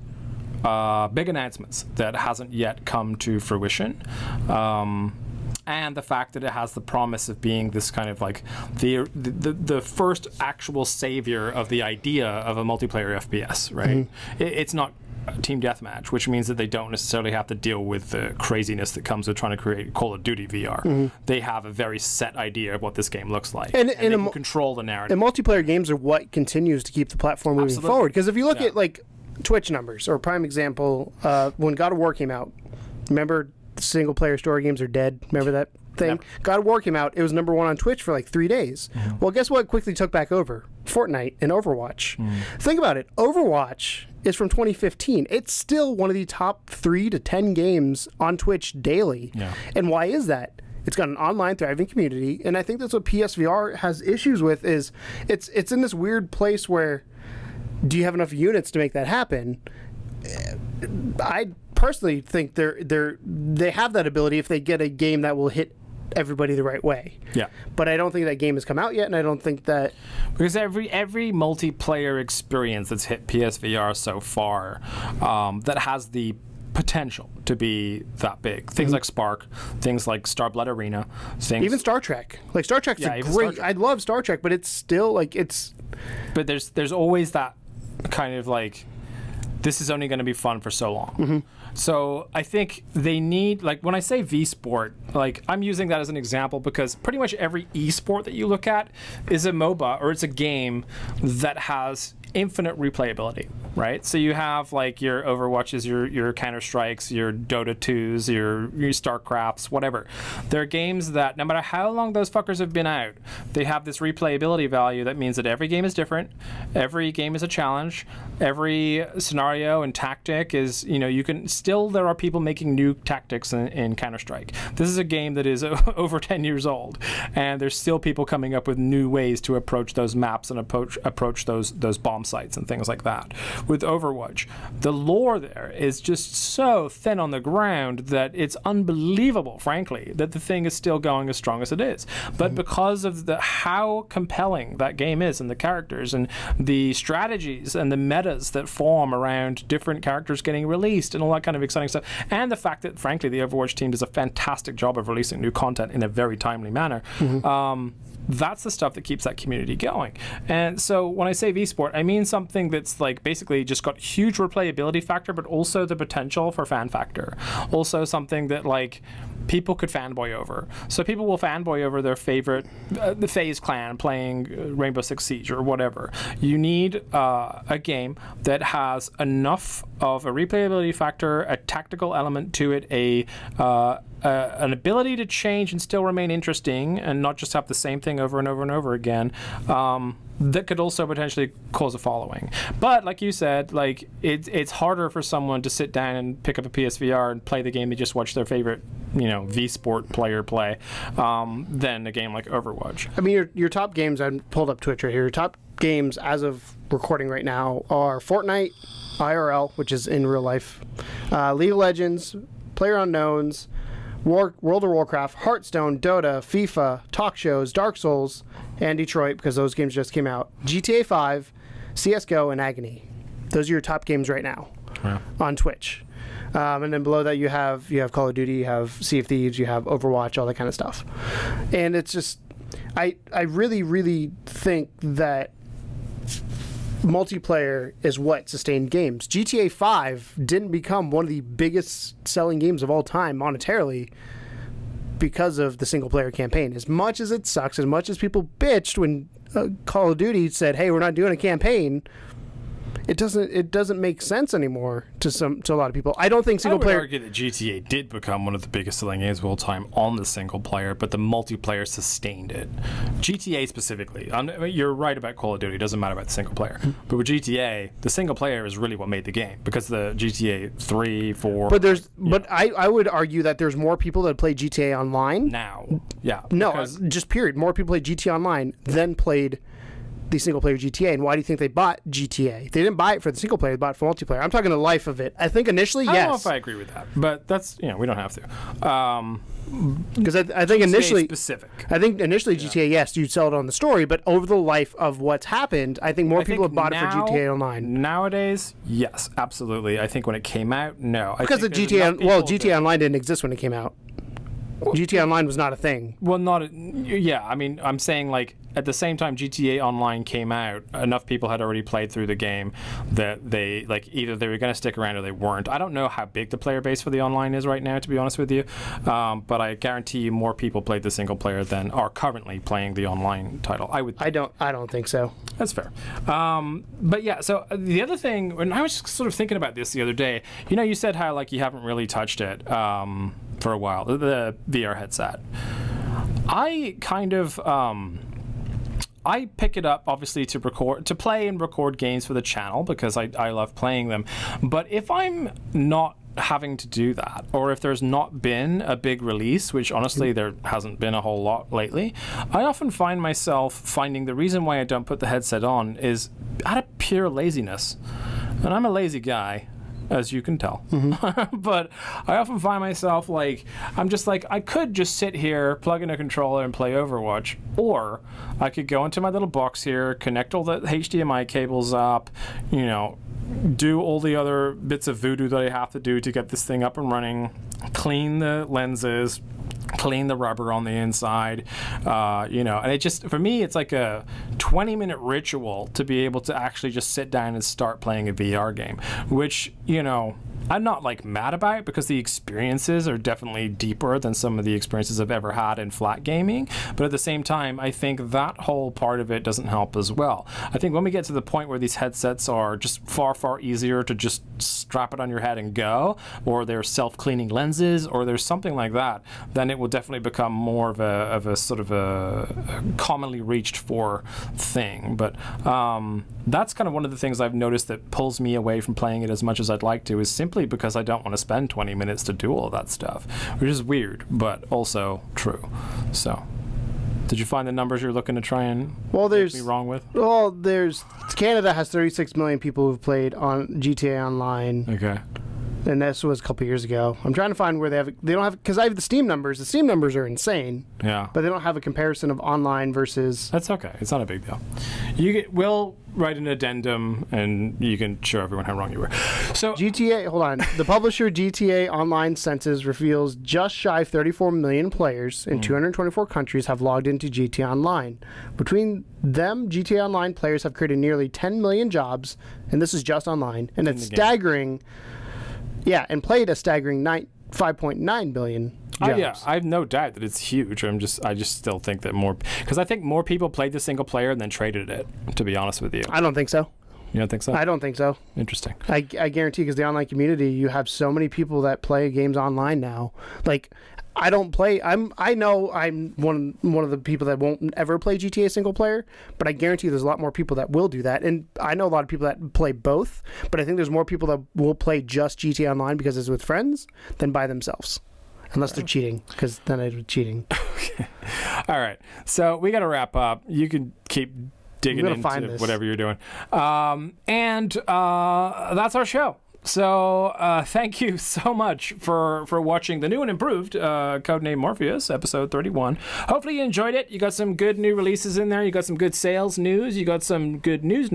big announcements that hasn't yet come to fruition, and the fact that it has the promise of being this kind of like the first actual savior of the idea of a multiplayer FPS, right? Mm-hmm. It's not team deathmatch, which means that they don't necessarily have to deal with the craziness that comes with trying to create Call of Duty VR. Mm-hmm. They have a very set idea of what this game looks like, and they can control the narrative. And multiplayer games are what continues to keep the platform moving forward. Because if you look at like Twitch numbers, or a prime example, when God of War came out, remember the single player story games are dead? Remember that thing? Yep. God of War came out, it was #1 on Twitch for like 3 days. Mm-hmm. Well, guess what quickly took back over? Fortnite and Overwatch. Mm. Think about it. Overwatch is from 2015. It's still one of the top 3 to 10 games on Twitch daily. Yeah. And why is that? It's got an online thriving community, and I think that's what PSVR has issues with. Is it's in this weird place where, do you have enough units to make that happen? I personally think they have that ability if they get a game that will hit everybody the right way. Yeah. But I don't think that game has come out yet, and I don't think that, because every multiplayer experience that's hit PSVR so far that has the potential to be that big. Things like Spark, things like Starblood Arena, even Star Trek. Like Star Trek's great. I love Star Trek, but it's still like it's. But there's always that kind of like, this is only going to be fun for so long. Mm-hmm. So I think they need, like, when I say V-Sport, like, I'm using that as an example because pretty much every eSport that you look at is a MOBA, or it's a game that has infinite replayability, right? So you have like your Overwatches, your Counter-Strikes, your Dota 2s, your StarCrafts, whatever. They're games that no matter how long those fuckers have been out, they have this replayability value that means that every game is different, every game is a challenge, every scenario and tactic is, you can still, there are people making new tactics in Counter-Strike. This is a game that is over 10 years old, and there's still people coming up with new ways to approach those maps and approach those bomb sites and things like that. With Overwatch, the lore there is just so thin on the ground that it's unbelievable, frankly, that the thing is still going as strong as it is. But because of how compelling that game is, and the characters and the strategies and the metas that form around different characters getting released and all that kind of exciting stuff, and the fact that, frankly, the Overwatch team does a fantastic job of releasing new content in a very timely manner, that's the stuff that keeps that community going. And so when I say V-Sport, I mean something that's like basically just got huge replayability factor, but also the potential for fan factor. Also something that like people could fanboy over. So people will fanboy over their favorite, the FaZe clan playing Rainbow Six Siege or whatever. You need a game that has enough of a replayability factor, a tactical element to it, an ability to change and still remain interesting and not just have the same thing thing over and over and over again. That could also potentially cause a following. But like you said, like it's harder for someone to sit down and pick up a PSVR and play the game they just watched their favorite, V-Sport player play than a game like Overwatch. I mean, your top games, I pulled up Twitch right here. Your top games as of recording right now are Fortnite, IRL, which is in real life, League of Legends, PlayerUnknown's, World of Warcraft, Hearthstone, Dota, FIFA, talk shows, Dark Souls, and Detroit, because those games just came out, GTA 5, CSGO, and Agony. Those are your top games right now on Twitch. And then below that you have Call of Duty, you have Sea of Thieves, you have Overwatch, all that kind of stuff. And it's just, I really, really think that multiplayer is what sustained games. GTA 5 didn't become one of the biggest selling games of all time monetarily because of the single player campaign. As much as it sucks, as much as people bitched when Call of Duty said, hey, we're not doing a campaign, it doesn't make sense anymore to a lot of people. I don't think single player. I would argue that GTA did become one of the biggest selling games of all time on the single player, but the multiplayer sustained it. GTA specifically, you're right about Call of Duty. It doesn't matter about the single player, but with GTA, the single player is really what made the game, because the GTA 3, 4. But I would argue that there's more people that play GTA Online now. Yeah. No, just period. More people play GTA Online than played the single player GTA. And why do you think they bought GTA? They didn't buy it for the single player, they bought it for multiplayer. I'm talking the life of it. I think initially, yes. I don't know if I agree with that, but that's, we don't have to. Because I think initially specific. I think initially GTA, yes, you'd sell it on the story, but over the life of what's happened, I think more people have bought it for GTA Online. Nowadays, yes, absolutely. I think when it came out, no. Because of GTA Online didn't exist when it came out. GTA Online was not a thing. Well, I mean, I'm saying, like, at the same time GTA Online came out, enough people had already played through the game that they, like, either they were going to stick around or they weren't. I don't know how big the player base for the online is right now, to be honest with you, but I guarantee you more people played the single player than are currently playing the online title. I don't think so. That's fair. But yeah, so the other thing, when I was sort of thinking about this the other day, you said how, like, you haven't really touched it for a while, the VR headset. I kind of I pick it up obviously to play and record games for the channel because I love playing them. But if I'm not having to do that, or if there's not been a big release, which honestly there hasn't been a whole lot lately, I often find myself finding the reason why I don't put the headset on is out of pure laziness. And I'm a lazy guy, as you can tell. But I often find myself like, I'm just like, I could just sit here, plug in a controller and play Overwatch, or I could go into my little box here, connect all the HDMI cables up, do all the other bits of voodoo that I have to do to get this thing up and running, clean the lenses, clean the rubber on the inside, and it just, for me, it's like a 20-minute ritual to be able to actually just sit down and start playing a VR game, which, I'm not like mad about it because the experiences are definitely deeper than some of the experiences I've ever had in flat gaming. But at the same time, I think that whole part of it doesn't help as well. I think when we get to the point where these headsets are just far, far easier to just strap it on your head and go, or they're self-cleaning lenses, or there's something like that, then it will definitely become more of a sort of a commonly reached for thing. But that's kind of one of the things I've noticed that pulls me away from playing it as much as I'd like to, is simply because I don't want to spend 20 minutes to do all that stuff, which is weird, but also true. So, did you find the numbers you're looking to try and make me wrong with? Well, Canada has 36 million people who've played on GTA Online. Okay. And this was a couple years ago. I'm trying to find where they don't have, because I have the Steam numbers. The Steam numbers are insane. Yeah. But they don't have a comparison of online versus. That's okay. It's not a big deal. We'll write an addendum, and you can show everyone how wrong you were. So GTA. Hold on. The publisher GTA Online census reveals just shy of 34 million players in 224 countries have logged into GTA Online. Between them, GTA Online players have created nearly 10 million jobs, and this is just online, and it's staggering. Yeah, and played a staggering 5.9 billion jobs. Oh yeah, I have no doubt that it's huge. I just still think that more, because I think more people played the single player and then traded it, to be honest with you. I don't think so. You don't think so? I don't think so. Interesting. I guarantee, because the online community, you have so many people that play games online now. Like, I don't play. I know I'm one of the people that won't ever play GTA single player, but I guarantee there's a lot more people that will do that. And I know a lot of people that play both, but I think there's more people that will play just GTA Online because it's with friends than by themselves. Unless they're cheating, because then I'd be cheating. Okay. All right. So we got to wrap up. You can keep digging into whatever you're doing. And that's our show. So thank you so much for watching the new and improved Codename Morpheus, episode 31. Hopefully you enjoyed it. You got some good new releases in there. You got some good sales news. You got some good news.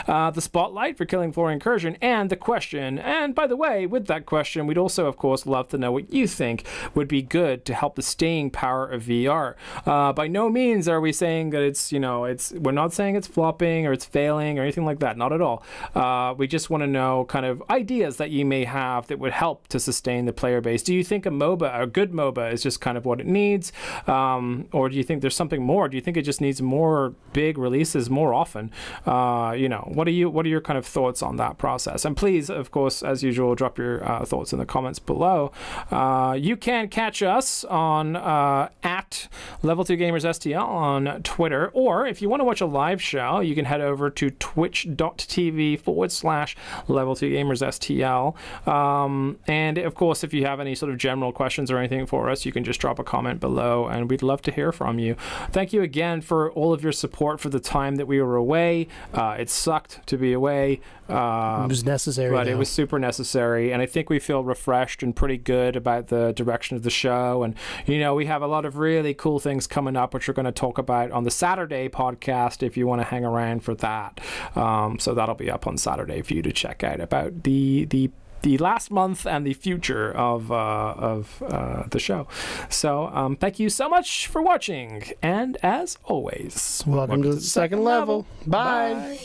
The spotlight for Killing Floor Incursion, and the question. And by the way, with that question, we'd also, of course, love to know what you think would be good to help the staying power of VR. By no means are we saying that we're not saying it's flopping or it's failing or anything like that. Not at all. We just want to know kind of ideas that you may have that would help to sustain the player base. Do you think a good MOBA is just kind of what it needs? Or do you think there's something more? Do you think it just needs more big releases more often? What are your kind of thoughts on that process? And please, of course, as usual, drop your thoughts in the comments below. You can catch us on at Level2GamersSTL on Twitter, or if you want to watch a live show, you can head over to twitch.tv/Level2GamersSTL. And of course, if you have any sort of general questions or anything for us, you can just drop a comment below, and we'd love to hear from you. Thank you again for all of your support for the time that we were away. It sucked to be away. It was necessary, but it was super necessary, and I think we feel refreshed and pretty good about the direction of the show. And we have a lot of really cool things coming up, which we're going to talk about on the Saturday podcast if you want to hang around for that. So that'll be up on Saturday for you to check out about the last month and the future of the show. So thank you so much for watching, and as always, welcome to the second level. Bye.